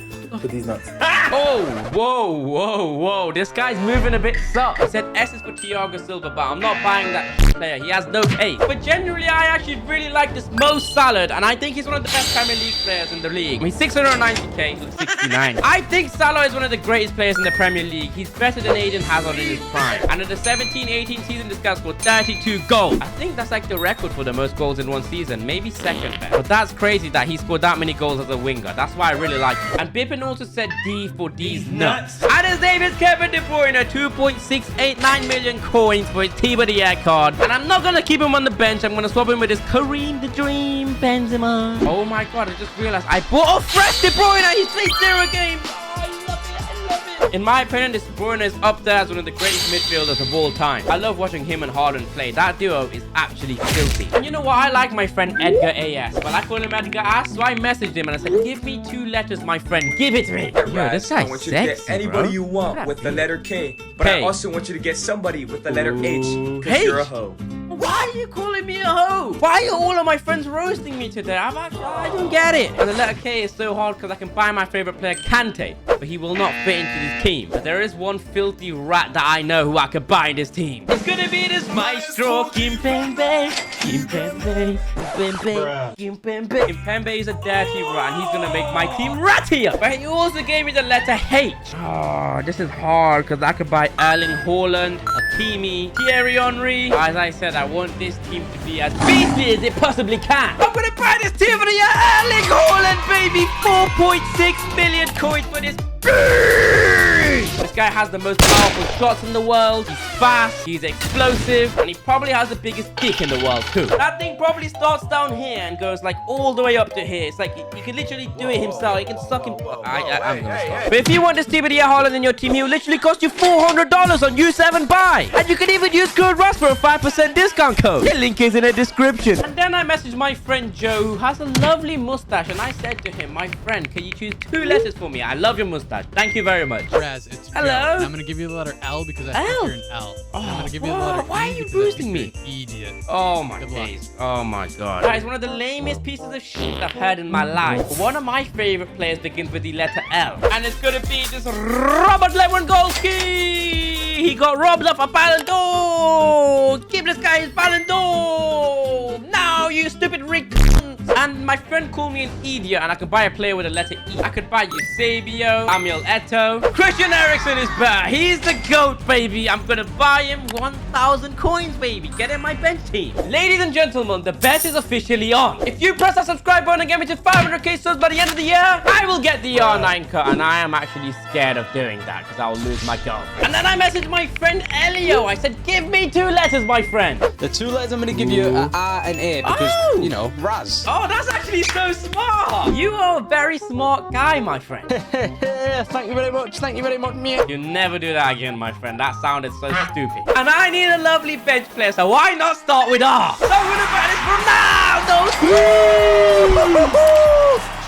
for these nuts. Oh, whoa. This guy's moving a bit soft. I said S is for Thiago Silva, but I'm not buying that player. He has no taste. But generally, I actually really like this Mo Salah, and I think he's one of the best Premier League players in the league. I mean, 690k to 69. I think Salah is one of the greatest players in the Premier League. He's better than Eden Hazard in his prime. And in the 17-18 season, this guy scored 32 goals. I think that's like the record for the most goals in one season. Maybe second best. But that's crazy that he scored that many goals as a winger. That's why I really like him. And Bippin also said D for these nuts. And his name is Kevin De Bruyne. 2.689 million coins for his Team of the Year card. And I'm not going to keep him on the bench. I'm going to swap him with his Kareem the Dream Benzema. Oh my god, I just realized I bought a fresh De Bruyne. He's played 0 games. In my opinion, this De Bruyne is up there as one of the greatest midfielders of all time. I love watching him and Haaland play. That duo is actually filthy. And you know what? I like my friend Edgar AS. Well, I call him Edgar AS, so I messaged him and I said, give me 2 letters, my friend. Give it to me. Yo, this guy's I want you to get anybody you want with the letter K. But I also want you to get somebody with the letter H. Because you're a hoe. Why are you calling me a hoe? Why are all of my friends roasting me today? I don't get it. And the letter K is so hard because I can buy my favorite player, Kante. But he will not fit into this team. But there is one filthy rat that I know who I could buy in this team. It's gonna be this Maestro Kimpembe. Kimpembe. Kimpembe is a dirty rat. And he's gonna make my team rattier. But he also gave me the letter H. Oh, this is hard because I could buy Erling Haaland, Hakimi, Thierry Henry. As I said, I want this team to be as beastly as it possibly can. I'm gonna buy this team for the year. Erling Haaland, baby. 4.6 million coins for this. This guy has the most powerful shots in the world. He's fast, he's explosive, and he probably has the biggest dick in the world too. That thing probably starts down here and goes like all the way up to here. It's like he can literally do it himself. He can suck him. I'm gonna stop. But if you want this team of the year Haaland in your team, he will literally cost you $400 on U7 buy. And you can even use code RAS for a 5% discount code. The link is in the description. And then I messaged my friend Joe, who has a lovely mustache, and I said to him, my friend, can you choose 2 letters for me? I love your mustache. Thank you very much. Raz, it's hello. Joe. I'm gonna give you the letter L because I think you're an L. Oh, I'm gonna give you the letter why E are you because boosting me? Idiot. Oh my days. Oh my god. Guys, one of the lamest pieces of shit I've heard in my life. One of my favorite players begins with the letter L. And it's gonna be this Robert Lewandowski. He got robbed of a Ballon d'Or. Give this guy his Ballon d'Or. Now, you stupid Rick. friends. And my friend called me an idiot, and I could buy a player with a letter E. I could buy Eusebio, Samuel Eto'o. Christian Eriksen is better. He's the GOAT, baby. I'm gonna buy him 1,000 coins, baby. Get in my bench team. Ladies and gentlemen, the bet is officially on. If you press that subscribe button and get me to 500k subs by the end of the year, I will get the R9 cut, and I am actually scared of doing that because I will lose my girlfriend. And then I messaged my friend Elio. I said, give me 2 letters, my friend. The 2 letters I'm going to give you are R and A because, you know, Raz. Oh, that's actually so smart. You are a very smart guy, my friend. Thank you very much. Thank you very much, mate. You never do that again, my friend. That sounded so stupid. And I need a lovely bench player, so why not start with R? So I'm going to buy this Ronaldo.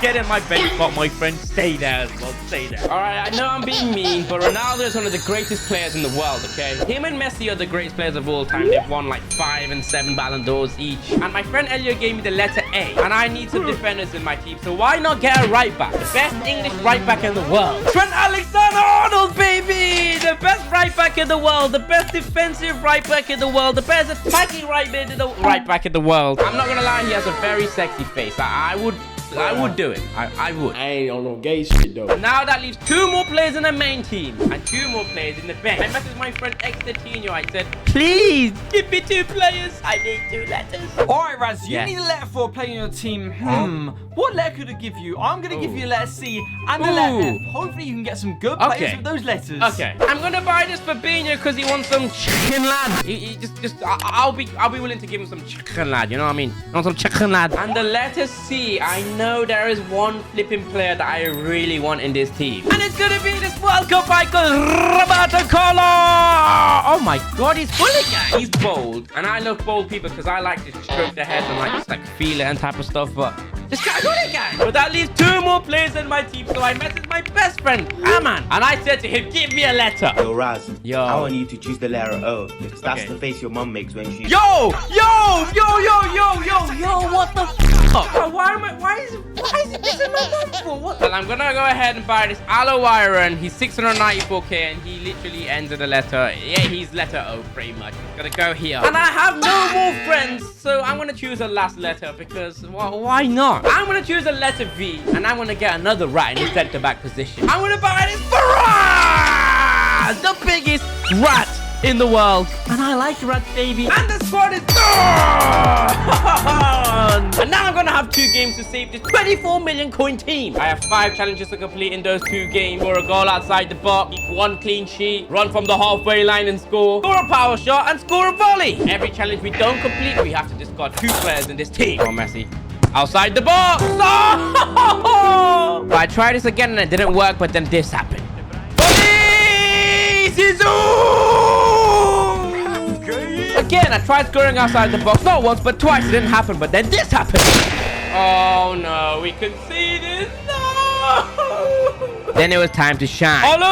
Get in my bench spot, my friend. Stay there as well. Stay there. All right, I know I'm being mean, but Ronaldo is one of the greatest players in the world, okay? Him and Messi are the greatest players of all time. They've won like 5 and 7 Ballon d'Ors each. And my friend Elio gave me the letter A. And I need some defenders in my team, so why not get a right back? The best English right back in the world. Trent Alexander-Arnold, baby! The best right back in the world. The best defensive right back in the world. The best attacking right back in the world. I'm not gonna lie, he has a very sexy face. I would do it. I would. I ain't on no gay shit though. Now that leaves 2 more players in the main team and 2 more players in the bench. I messaged my friend Extertino. I said, please give me 2 players. I need 2 letters. All right, Raz, you need a letter for a player in your team. What letter could I give you? I'm going to give you a letter C and a letter F. Hopefully you can get some good players with those letters. Okay. I'm going to buy this Fabinho because he wants some chicken lad. I'll be willing to give him some chicken lad. You know what I mean? I want some chicken lad. And the letter C, I know there is one flipping player that I really want in this team. And it's going to be this World Cup icon, Roberto Carlos. Oh my God, he's hooligan. He's bold. And I love bold people because I like to stroke their heads and like feel it and type of stuff. But this guy's hooligan. But that leaves 2 more players in my team. So I messaged my best friend, Aman. And I said to him, give me a letter. Yo, Raz. Yo. I want you to choose the letter O. Because that's the face your mum makes when she... Yo, what the f***? Why is he missing my mum for? What? Well, I'm gonna go ahead and buy this Aloe Iron. He's 694k and he literally ends with a letter. Yeah, he's letter O pretty much. Gonna go here. And I have no more friends, so I'm gonna choose a last letter because, well, why not? I'm gonna choose a letter V and I'm gonna get another rat in the center back position. I'm gonna buy this Varane, the biggest rat in the world. And I like rats, baby. And the squad is done. And now I'm gonna have 2 games to save this 24 million coin team. I have 5 challenges to complete in those 2 games. Score a goal outside the box, keep 1 clean sheet, run from the halfway line and score a power shot and score a volley. Every challenge we don't complete, we have to discard 2 players in this team. Oh, Messi. Outside the box. Oh! But I tried this again and it didn't work, but then this happened. Again, I tried scoring outside the box, not once, but twice. It didn't happen, but then this happened. Oh, no. We can see this. No. Then it was time to shine. And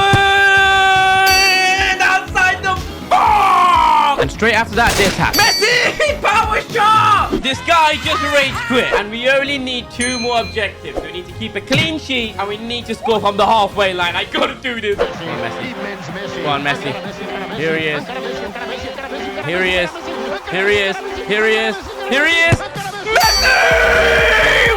outside the box. And straight after that, this happened. Messi! Power shot! This guy just rage quit. And we only need 2 more objectives. We need to keep a clean sheet, and we need to score from the halfway line. I gotta do this. Come on, Messi. Go on, Messi. Here he is. Here he is. Here he is. Here he is. Here he is. Messi!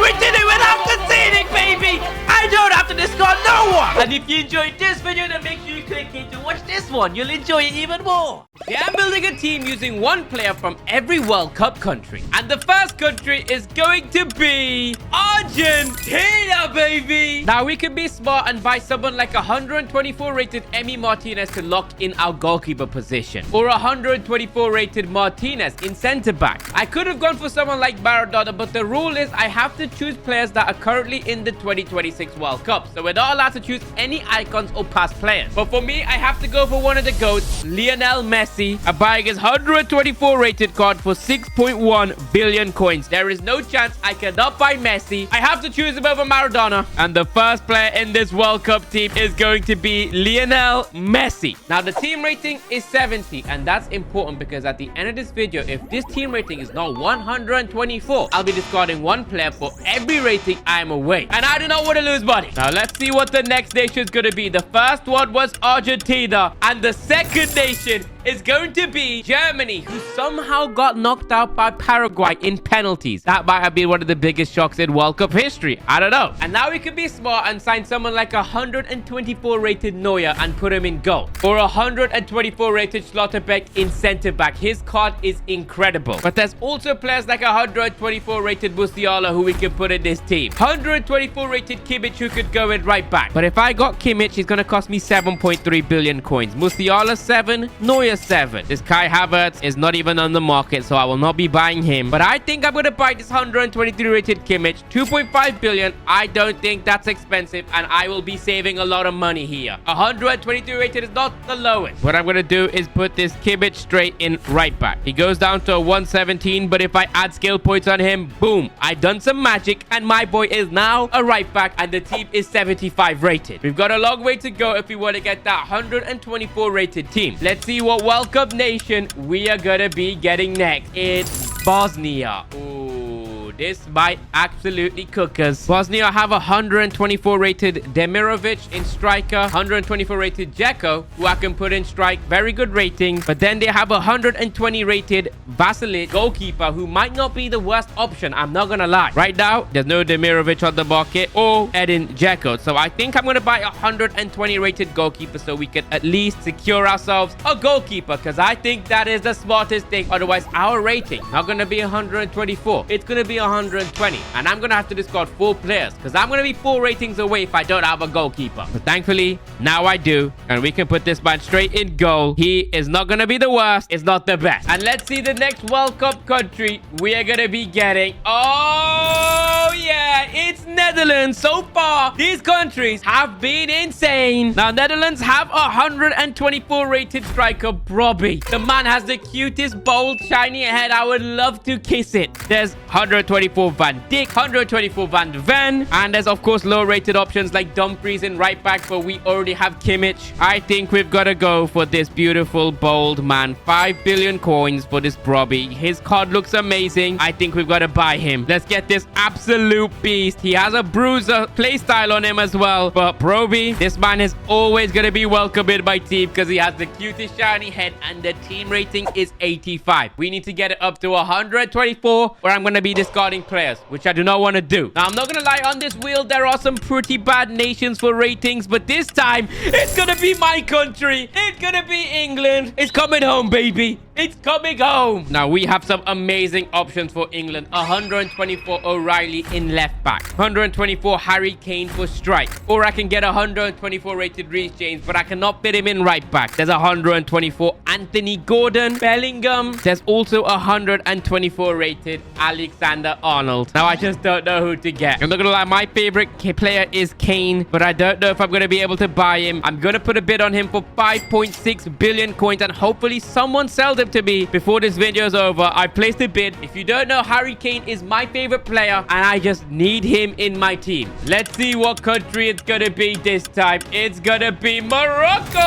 We did it without conceding, baby! I don't have to discard no one! And if you enjoyed this video, then make sure you click here to watch this one. You'll enjoy it even more. Yeah, I'm building a team using 1 player from every World Cup country. And the first country is going to be Argentina, baby! Now, we can be smart and buy someone like 124 rated Emi Martinez to lock in our goalkeeper position. Or 124 rated Martinez in centre back. I could have gone for someone like Maradona, but the rule is I have to choose players that are currently in the 2026 World Cup. So we're not allowed to choose any icons or past players. But for me, I have to go for one of the GOATs, Lionel Messi. I'm buying his 124 rated card for 6.1 billion coins. There is no chance I cannot buy Messi. I have to choose him over Maradona. And the first player in this World Cup team is going to be Lionel Messi. Now, the team rating is 70. And that's important because at the end of this video, if this team rating is not 124, I'll be discarding 1 player for every rating I'm away. And I do not want to lose money. Now, let's see what the next nation is going to be. The first one was Argentina. And the second nation is going to be Germany, who somehow got knocked out by Paraguay in penalties. That might have been one of the biggest shocks in World Cup history. I don't know. And now we could be smart and sign someone like 124 rated Neuer and put him in goal. Or 124 rated Schlotterbeck in center back. His card is incredible. But there's also players like 124 rated Musiala who we can put in this team. 124 rated Kimmich who could go in right back. But if I got Kimmich, he's going to cost me 7.3 billion coins. Musiala 7, Neuer 7. This Kai Havertz is not even on the market, so I will not be buying him. But I think I'm going to buy this 123 rated Kimmich. 2.5 billion. I don't think that's expensive, and I will be saving a lot of money here. 123 rated is not the lowest. What I'm going to do is put this Kimmich straight in right back. He goes down to a 117, but if I add skill points on him, boom, I've done some magic, and my boy is now a right back, and the team is 75 rated. We've got a long way to go if we want to get that 124 rated team. Let's see what World Cup nation we are going to be getting next. It's Bosnia. Ooh, this might absolutely cook us. Bosnia have 124 rated Demirovic in striker, 124 rated Dzeko, who I can put in strike. Very good rating. But then they have 120 rated Vasilic, goalkeeper, who might not be the worst option. I'm not gonna lie. Right now, there's no Demirovic on the market or Edin Dzeko. So I think I'm gonna buy 120 rated goalkeeper so we can at least secure ourselves a goalkeeper, because I think that is the smartest thing. Otherwise, our rating not gonna be 124. It's gonna be 120, and I'm gonna have to discard 4 players because I'm gonna be 4 ratings away if I don't have a goalkeeper. But thankfully now I do, and we can put this man straight in goal. He is not gonna be the worst, it's not the best. And let's see the next World Cup country we are gonna be getting. Oh yeah, it's Netherlands. So far these countries have been insane. Now Netherlands have 124 rated striker Brobbey. The man has the cutest bold shiny head. I would love to kiss it. There's 124 Van Dijk, 124 Van de Ven, and there's of course low rated options like Dumfries in right back, but we already have Kimmich. I think we've got to go for this beautiful bold man. 5 billion coins for this Brobbey. His card looks amazing. I think we've got to buy him. Let's get this absolute beast. He has a bruiser playstyle on him as well, but Brobbey, this man is always going to be welcome in my team because he has the cutest shiny head, and the team rating is 85. We need to get it up to 124 or I'm going to be discarding players, which I do not want to do. Now, I'm not going to lie, on this wheel, there are some pretty bad nations for ratings, but this time, it's going to be my country. It's going to be England. It's coming home, baby. It's coming home. Now, we have some amazing options for England. 124 O'Reilly in left back. 124 Harry Kane for strike. Or I can get 124 rated Reece James, but I cannot fit him in right back. There's 124 Anthony Gordon. Bellingham. There's also 124 rated Alexander Arnold. Now, I just don't know who to get. I'm not going to lie, my favorite player is Kane, but I don't know if I'm going to be able to buy him. I'm going to put a bid on him for 5.6 billion coins, and hopefully someone sells him to me before this video is over. I placed a bid. If you don't know, Harry Kane is my favorite player, and I just need him in my team. Let's see what country it's going to be this time. It's going to be Morocco,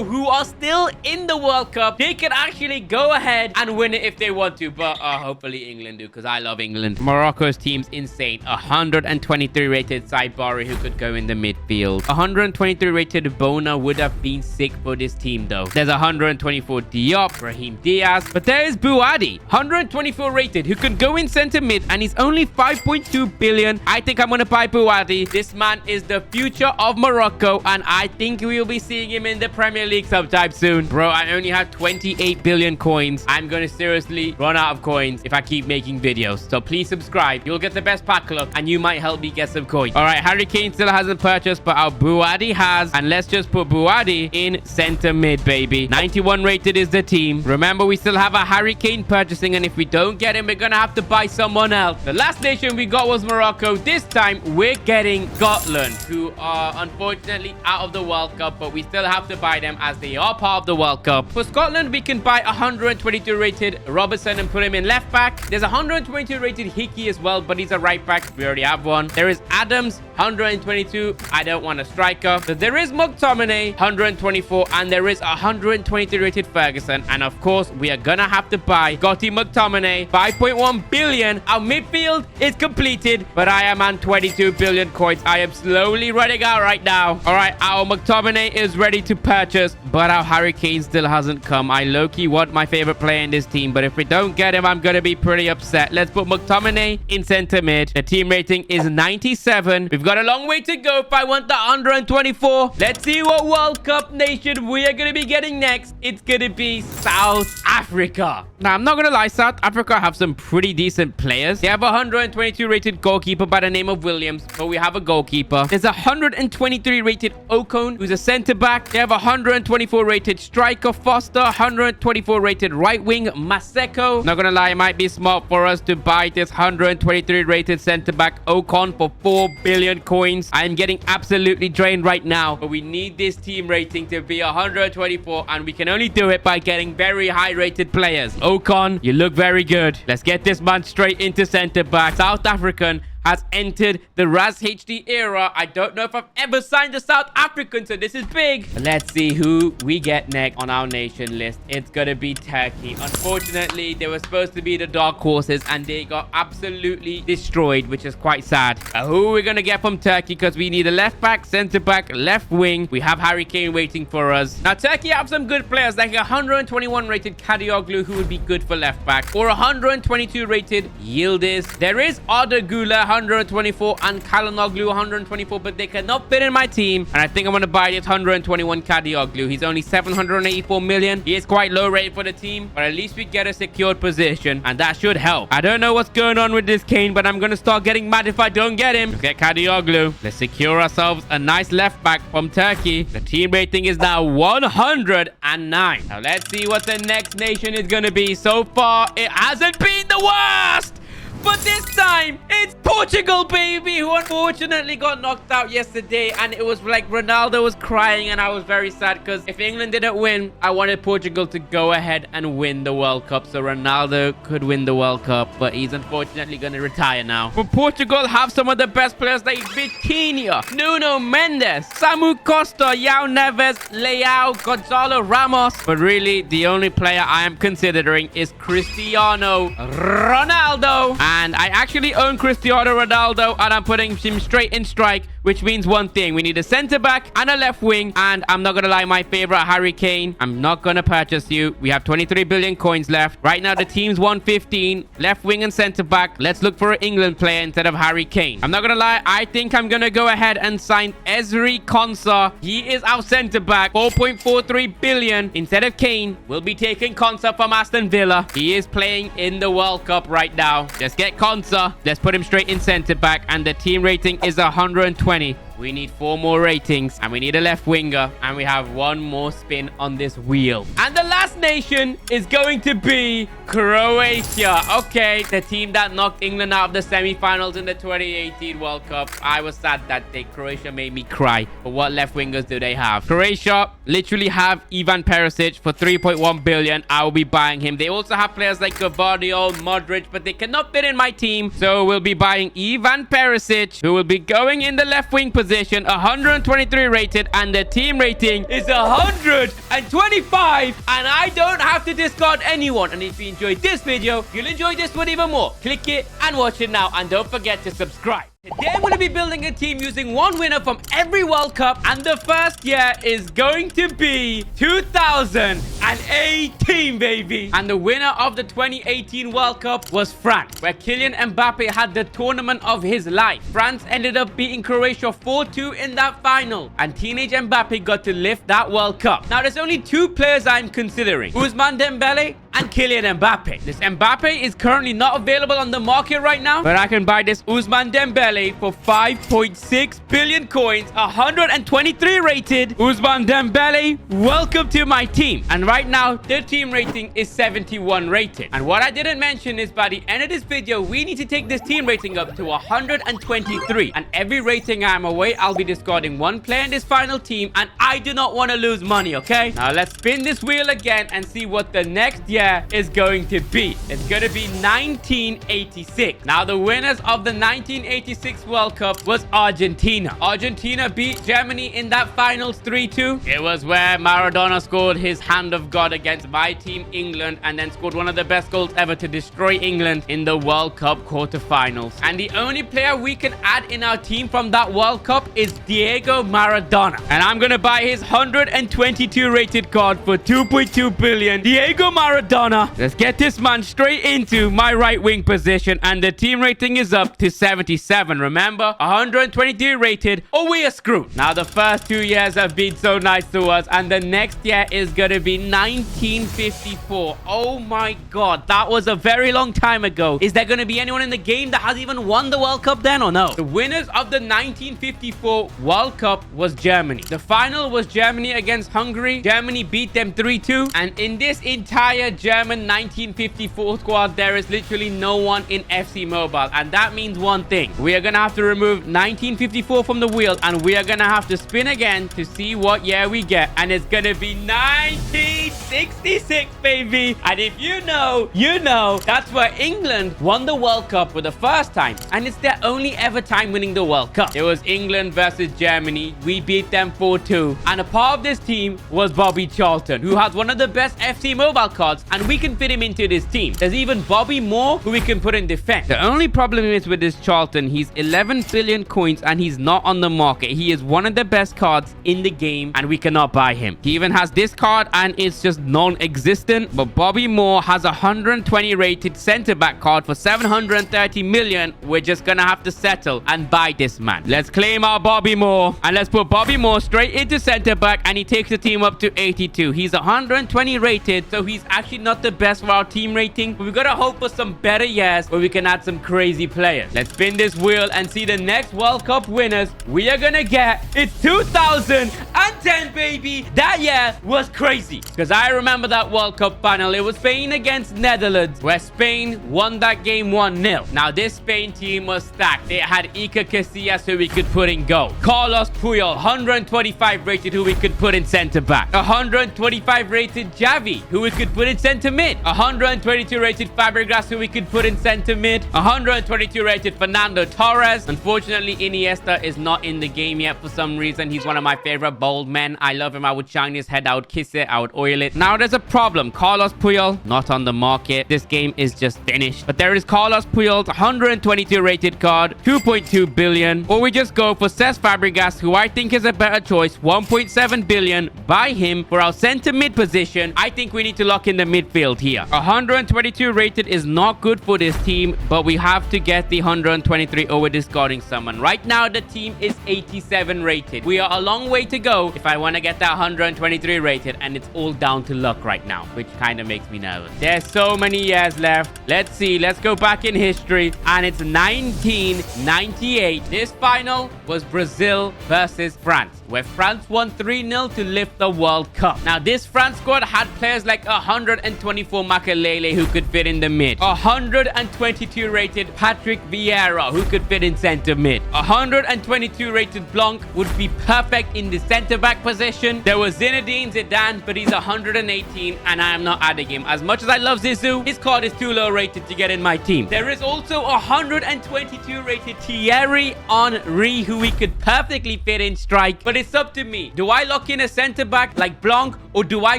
who are still in the World Cup. They can actually go ahead and win it if they want to, but hopefully England do, because I love England. Morocco's team's insane. 123 rated Saibari, who could go in the midfield. 123 rated Bona would have been sick for this team though. There's 124 Diop, Raheem Diaz, but there is Buadi, 124 rated, who can go in center mid, and he's only 5.2 billion. I think I'm gonna buy Buadi. This man is the future of Morocco, and I think we will be seeing him in the Premier League sometime soon. Bro, I only have 28 billion coins. I'm gonna seriously run out of coins if I keep making videos. So please subscribe. You'll get the best pack luck, and you might help me get some coins. All right, Harry Kane still hasn't purchased, but our Buadi has, and let's just put Buadi in center mid, baby. 91 rated is the team. Remember, we still have a Harry Kane purchasing, and if we don't get him, we're gonna have to buy someone else. The last nation we got was Morocco. This time, we're getting Scotland, who are unfortunately out of the World Cup, but we still have to buy them as they are part of the World Cup. For Scotland, we can buy 122 rated Robertson and put him in left back. There's 122 rated Hickey as well, but he's a right back. We already have one. There is Adams, 122. I don't want a striker. So there is McTominay, 124, and there is 123 rated Ferguson. And of course, we are gonna have to buy Gotti McTominay, 5.1 billion. Our midfield is completed, but I am on 22 billion coins. I am slowly running out right now. All right, our McTominay is ready to purchase, but our Harry Kane still hasn't come. I low-key want my favorite player in this team, but if we don't get him, I'm gonna be pretty upset. Let's put McTominay in center mid. The team rating is 97. We've got a long way to go if I want the 124. Let's see what World Cup nation we are gonna be getting next. It's gonna be South Africa. Now, I'm not gonna lie, South Africa have some pretty decent players. They have a 122 rated goalkeeper by the name of Williams, but we have a goalkeeper. There's a 123 rated Ocon, who's a center back. They have a 124 rated striker Foster, 124 rated right wing Maseko. Not gonna lie, it might be smart for us to buy this 123 rated center back Ocon for 4 billion coins. I'm getting absolutely drained right now, but we need this team rating to be 124, and we can only do it by getting very high rated players. Ocon, you look very good. Let's get this man straight into center back. South African has entered the Raz HD era. I don't know if I've ever signed a South African, so this is big. Let's see who we get next on our nation list. It's gonna be Turkey. Unfortunately, they were supposed to be the dark horses, and they got absolutely destroyed, which is quite sad. Who are we gonna get from Turkey? Because we need a left back, center back, left wing. We have Harry Kane waiting for us. Now, Turkey have some good players, like a 121 rated Kadioglu, who would be good for left back, or 122 rated Yildiz. There is Arda Güler, 124, and Kalanoglu 124, but they cannot fit in my team, and I think I'm going to buy this 121 Kadioglu. He's only 784 million. He is quite low rated for the team, but at least we get a secured position, and that should help. I don't know what's going on with this Kane, but I'm going to start getting mad if I don't get him. Let's get Kadioglu. Let's secure ourselves a nice left back from Turkey. The team rating is now 109. Now let's see what the next nation is going to be. So far, it hasn't been the worst. But this time, it's Portugal, baby, who unfortunately got knocked out yesterday. And it was like Ronaldo was crying, and I was very sad because if England didn't win, I wanted Portugal to go ahead and win the World Cup so Ronaldo could win the World Cup. But he's unfortunately going to retire now. But Portugal have some of the best players like Vitinha, Nuno Mendes, Samu Costa, Yao Neves, Leao, Gonzalo Ramos. But really, the only player I am considering is Cristiano Ronaldo. And I actually own Cristiano Ronaldo, and I'm putting him straight in strike, which means one thing. We need a center back and a left wing. And I'm not going to lie, my favorite, Harry Kane. I'm not going to purchase you. We have 23 billion coins left. Right now, the team's 115. Left wing and center back. Let's look for an England player instead of Harry Kane. I'm not going to lie. I think I'm going to go ahead and sign Ezri Konsa. He is our center back. 4.43 billion. Instead of Kane, we'll be taking Konsa from Aston Villa. He is playing in the World Cup right now. Let's get Konsa. Let's put him straight in center back. And the team rating is 120. We need 4 more ratings, and we need a left winger, and we have 1 more spin on this wheel. And the last nation is going to be Croatia. Okay, the team that knocked England out of the semi-finals in the 2018 World Cup. I was sad that day. Croatia made me cry. But what left wingers do they have? Croatia literally have Ivan Perisic for 3.1 billion. I will be buying him. They also have players like Gvardiol, Modric, but they cannot fit in my team. So we'll be buying Ivan Perisic, who will be going in the left wing position. 123 rated, and the team rating is 125, and I don't have to discard anyone. And if you enjoyed this video, you'll enjoy this one even more. Click it and watch it now, and don't forget to subscribe. Today I'm going to be building a team using one winner from every World Cup, and the first year is going to be 2018, baby. And the winner of the 2018 World Cup was France, where Kylian Mbappe had the tournament of his life. France ended up beating Croatia 4-2 in that final, and teenage Mbappe got to lift that World Cup. Now, there's only 2 players I'm considering: Ousmane Dembele and Kylian Mbappe. This Mbappe is currently not available on the market right now, but I can buy this Ousmane Dembele for 5.6 billion coins, 123 rated. Ousmane Dembele, welcome to my team. And right now, the team rating is 71 rated. And what I didn't mention is by the end of this video, we need to take this team rating up to 123. And every rating I'm away, I'll be discarding 1 player in this final team, and I do not want to lose money, okay? Now let's spin this wheel again and see what the next year year is going to be? It's going to be 1986. Now, the winners of the 1986 World Cup was Argentina. Argentina beat Germany in that finals 3-2. It was where Maradona scored his hand of God against my team, England, and then scored one of the best goals ever to destroy England in the World Cup quarterfinals. And the only player we can add in our team from that World Cup is Diego Maradona. And I'm going to buy his 122 rated card for 2.2 billion. Diego Maradona. Let's get this man straight into my right wing position. And the team rating is up to 77. Remember, 123 rated or we are screwed. Now, the first 2 years have been so nice to us. And the next year is going to be 1954. Oh my God. That was a very long time ago. Is there going to be anyone in the game that has even won the World Cup then or no? The winners of the 1954 World Cup was Germany. The final was Germany against Hungary. Germany beat them 3-2. And in this entire German 1954 squad, there is literally no one in FC Mobile. And that means one thing. We are going to have to remove 1954 from the wheel. And we are going to have to spin again to see what year we get. And it's going to be 1966, baby. And if you know, you know. That's where England won the World Cup for the first time. And it's their only ever time winning the World Cup. It was England versus Germany. We beat them 4-2. And a part of this team was Bobby Charlton, who has one of the best FC Mobile cards. And we can fit him into this team. There's even Bobby Moore, who we can put in defense. The only problem is with this Charlton, he's 11 billion coins and he's not on the market. He is one of the best cards in the game and we cannot buy him. He even has this card and it's just non-existent. But Bobby Moore has a 120 rated centre-back card for 730 million. We're just gonna have to settle and buy this man. Let's claim our Bobby Moore and let's put Bobby Moore straight into centre-back and he takes the team up to 82. He's 120 rated, so he's actually not the best for our team rating, but we've got to hope for some better years where we can add some crazy players. Let's spin this wheel and see the next World Cup winners we are gonna get. It's 2010, baby. That year was crazy because I remember that World Cup final. It was Spain against Netherlands, where Spain won that game 1-0. Now, this Spain team was stacked. It had Iker Casillas, who we could put in goal. Carlos Puyol, 125 rated, who we could put in centre back. 125 rated Xavi, who we could put in centre mid. 122 rated Fabregas, who we could put in centre mid. 122 rated Fernando Torres. Unfortunately, Iniesta is not in the game yet for some reason. He's one of my favorite bold men. I love him. I would shine his head. I would kiss it. I would oil it. Now, there's a problem. Carlos Puyol, not on the market. This game is just finished. But there is Carlos Puyol's 122 rated card, 2.2 billion. Or we just go for Cesc Fabregas, who I think is a better choice, 1.7 billion. Buy him for our center mid position. I think we need to lock in the midfield here. 122 rated is not good for this team, but we have to get the 123 or we're discarding someone. Right now, the team is 87 rated. We are a long way to go if I want to get that 123 rated, and it's all down to luck right now, which kind of makes me nervous. There's so many years left. Let's see. Let's go back in history, and it's 1998. This final was Brazil versus France, where France won 3-0 to lift the World Cup. Now, this France squad had players like 124 Makelele, who could fit in the mid. 122 rated Patrick Vieira, who could fit in center mid. 122 rated Blanc would be perfect in the center back position. There was Zinedine Zidane, but he's 118 and I am not adding him. As much as I love Zizou, his card is too low rated to get in my team. There is also 122 rated Thierry Henry, who we could perfectly fit in strike, but it's up to me. Do I lock in a center back like Blanc, or do I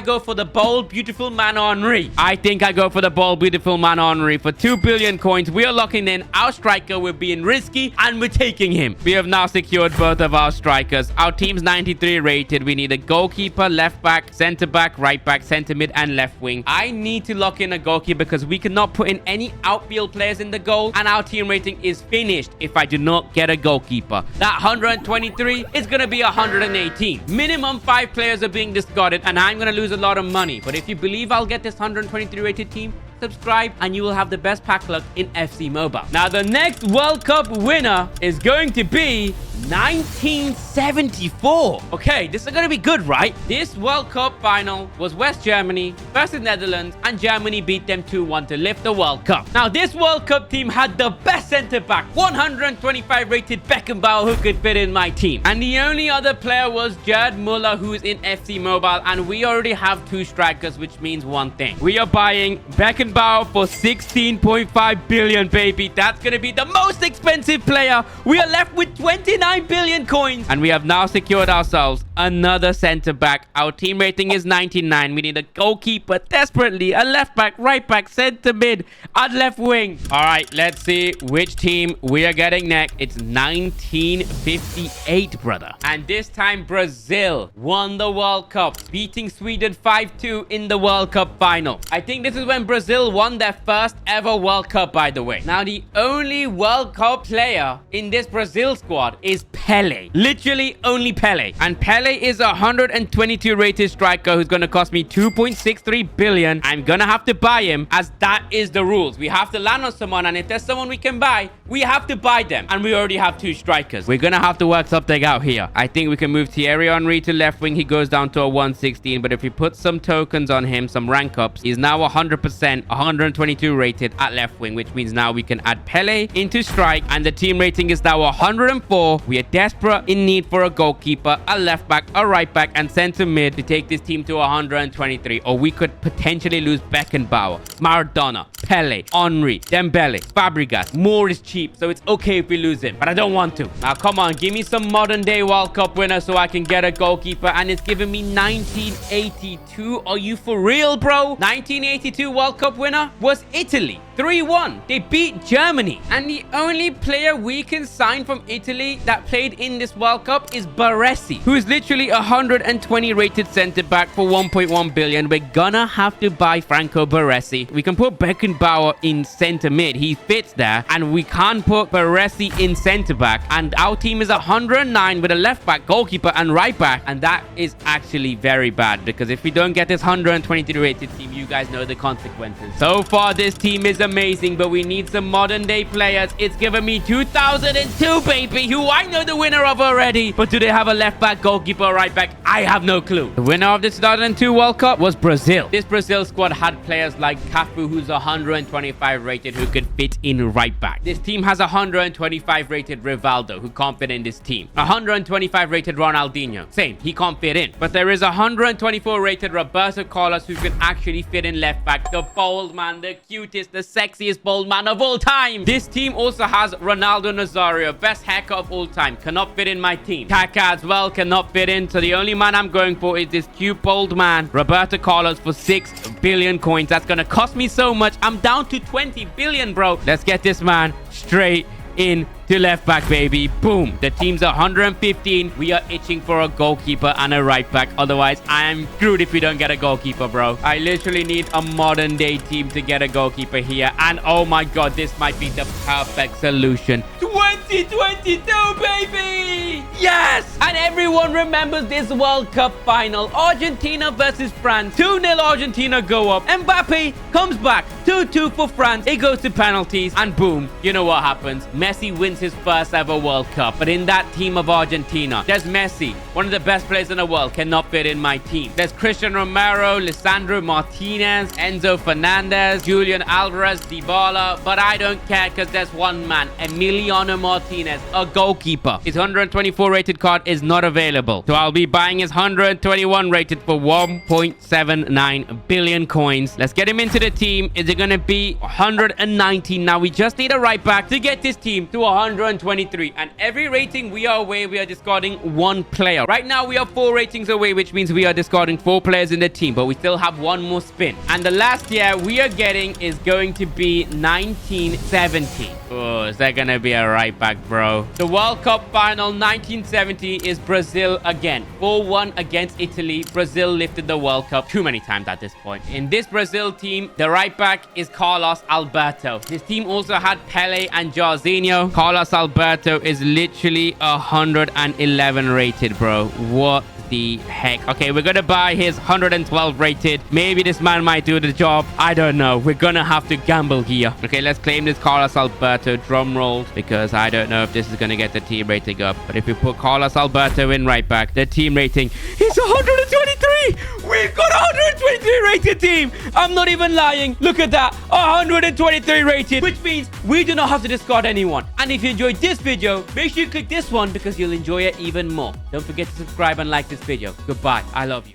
go for the bold, beautiful man Henry? I think I go for the bold, beautiful man Henry. For 2 billion coins, we are locking in our striker. We're being risky and we're taking him. We have now secured both of our strikers. Our team's 93 rated. We need a goalkeeper, left back, center back, right back, center mid, and left wing. I need to lock in a goalkeeper because we cannot put in any outfield players in the goal, and our team rating is finished if I do not get a goalkeeper. That 123 is going to be 118. Minimum 5 players are being discarded, and I'm going to lose a lot of money. But if you believe I'll get this 123 rated team, subscribe and you will have the best pack luck in FC Mobile. Now, the next World Cup winner is going to be 1974. Okay, this is going to be good, right? This World Cup final was West Germany versus Netherlands, and Germany beat them 2-1 to lift the World Cup. Now, this World Cup team had the best center-back, 125 rated Beckenbauer, who could fit in my team. And the only other player was Gerd Müller, who's in FC Mobile, and we already have 2 strikers, which means one thing. We are buying Beckenbauer for 16.5 billion, baby. That's going to be the most expensive player. We are left with 29 billion coins, and we have now secured ourselves another center back. Our team rating is 99. We need a goalkeeper desperately, a left back, right back, center mid, and left wing. All right, let's see which team we are getting next. It's 1958, brother, and this time Brazil won the World Cup, beating Sweden 5-2 in the World Cup final. I think this is when Brazil won their first ever World Cup, by the way. Now, the only World Cup player in this Brazil squad is Pele. Literally only Pele. And Pele is a 122 rated striker who's going to cost me 2.63 billion. I'm going to have to buy him, as that is the rules. We have to land on someone, and if there's someone we can buy, we have to buy them. And we already have 2 strikers. We're going to have to work something out here. I think we can move Thierry Henry to left wing. He goes down to a 116, but if we put some tokens on him, some rank ups, he's now 100%, 122 rated at left wing, which means now we can add Pele into strike, and the team rating is now 104. We are desperate in need for a goalkeeper, a left back, a right back, and center mid to take this team to 123. Or we could potentially lose Beckenbauer, Maradona, Pele, Henry, Dembele, Fabregas. More is cheap, so it's okay if we lose him, but I don't want to. Now, come on, give me some modern day World Cup winner so I can get a goalkeeper, and it's giving me 1982. Are you for real, bro? 1982 World Cup winner was Italy. 3-1. They beat Germany. And the only player we can sign from Italy that played in this World Cup is Baresi, who is literally 120 rated center back for 1.1 billion. We're gonna have to buy Franco Baresi. We can put Beckenbauer in center mid. He fits there. And we can't put Baresi in center back. And our team is 109 with a left back, goalkeeper, and right back. And that is actually very bad, because if we don't get this 123 rated team, you guys know the consequences. So far, this team is amazing, but we need some modern day players. It's given me 2002, baby, who I know the winner of already. But do they have a left back, goalkeeper, right back? I have no clue. The winner of the 2002 World Cup was Brazil. This Brazil squad had players like Cafu, who's 125 rated, who could fit in right back. This team has 125 rated Rivaldo, who can't fit in this team. 125 rated Ronaldinho. Same, he can't fit in. But there is 124 rated Roberto Carlos, who can actually fit in left back. The bold man, the cutest, the sexiest bold man of all time. This team also has Ronaldo Nazario, best hacker of all time. Cannot fit in my team. Kaká as well cannot fit in. So the only man I'm going for is this cute bold man, Roberto Carlos, for 6 billion coins. That's gonna cost me so much. I'm down to 20 billion, bro. Let's get this man straight in to left back, baby. Boom. The team's 115. We are itching for a goalkeeper and a right back. Otherwise, I am screwed if we don't get a goalkeeper, bro. I literally need a modern day team to get a goalkeeper here. And oh my god, this might be the perfect solution. 2022, baby! Yes! And everyone remembers this World Cup final. Argentina versus France. 2-0 Argentina go up. Mbappe comes back. 2-2 for France. It goes to penalties. And boom, you know what happens. Messi wins his first ever World Cup. But in that team of Argentina, there's Messi, one of the best players in the world, cannot fit in my team. There's Cristiano Romero, Lisandro Martinez, Enzo Fernandez, Julian Alvarez, Dybala. But I don't care, because there's one man, Emiliano Martinez, a goalkeeper. His 124 rated card is not available. So I'll be buying his 121 rated for 1.79 billion coins. Let's get him into the team. Is it going to be 119? Now we just need a right back to get this team to 123. And every rating we are away, we are discarding 1 player. Right now we are 4 ratings away, which means we are discarding 4 players in the team, but we still have 1 more spin. And the last year we are getting is going to be 1970. Oh, is that gonna be a right back, bro? The World Cup final 1970 is Brazil again. 4-1 against Italy. Brazil lifted the World Cup too many times at this point. In this Brazil team, the right back is Carlos Alberto. This team also had Pele and Jairzinho. Carlos Alberto is literally 111 rated, bro. What the heck? Okay, we're gonna buy his 112 rated. Maybe this man might do the job. I don't know. We're gonna have to gamble here. Okay, let's claim this Carlos Alberto. Alberto, drum rolls, because I don't know if this is going to get the team rating up. But if we put Carlos Alberto in right back, the team rating is 123. We've got 123 rated team. I'm not even lying. Look at that. 123 rated, which means we do not have to discard anyone. And if you enjoyed this video, make sure you click this one because you'll enjoy it even more. Don't forget to subscribe and like this video. Goodbye. I love you.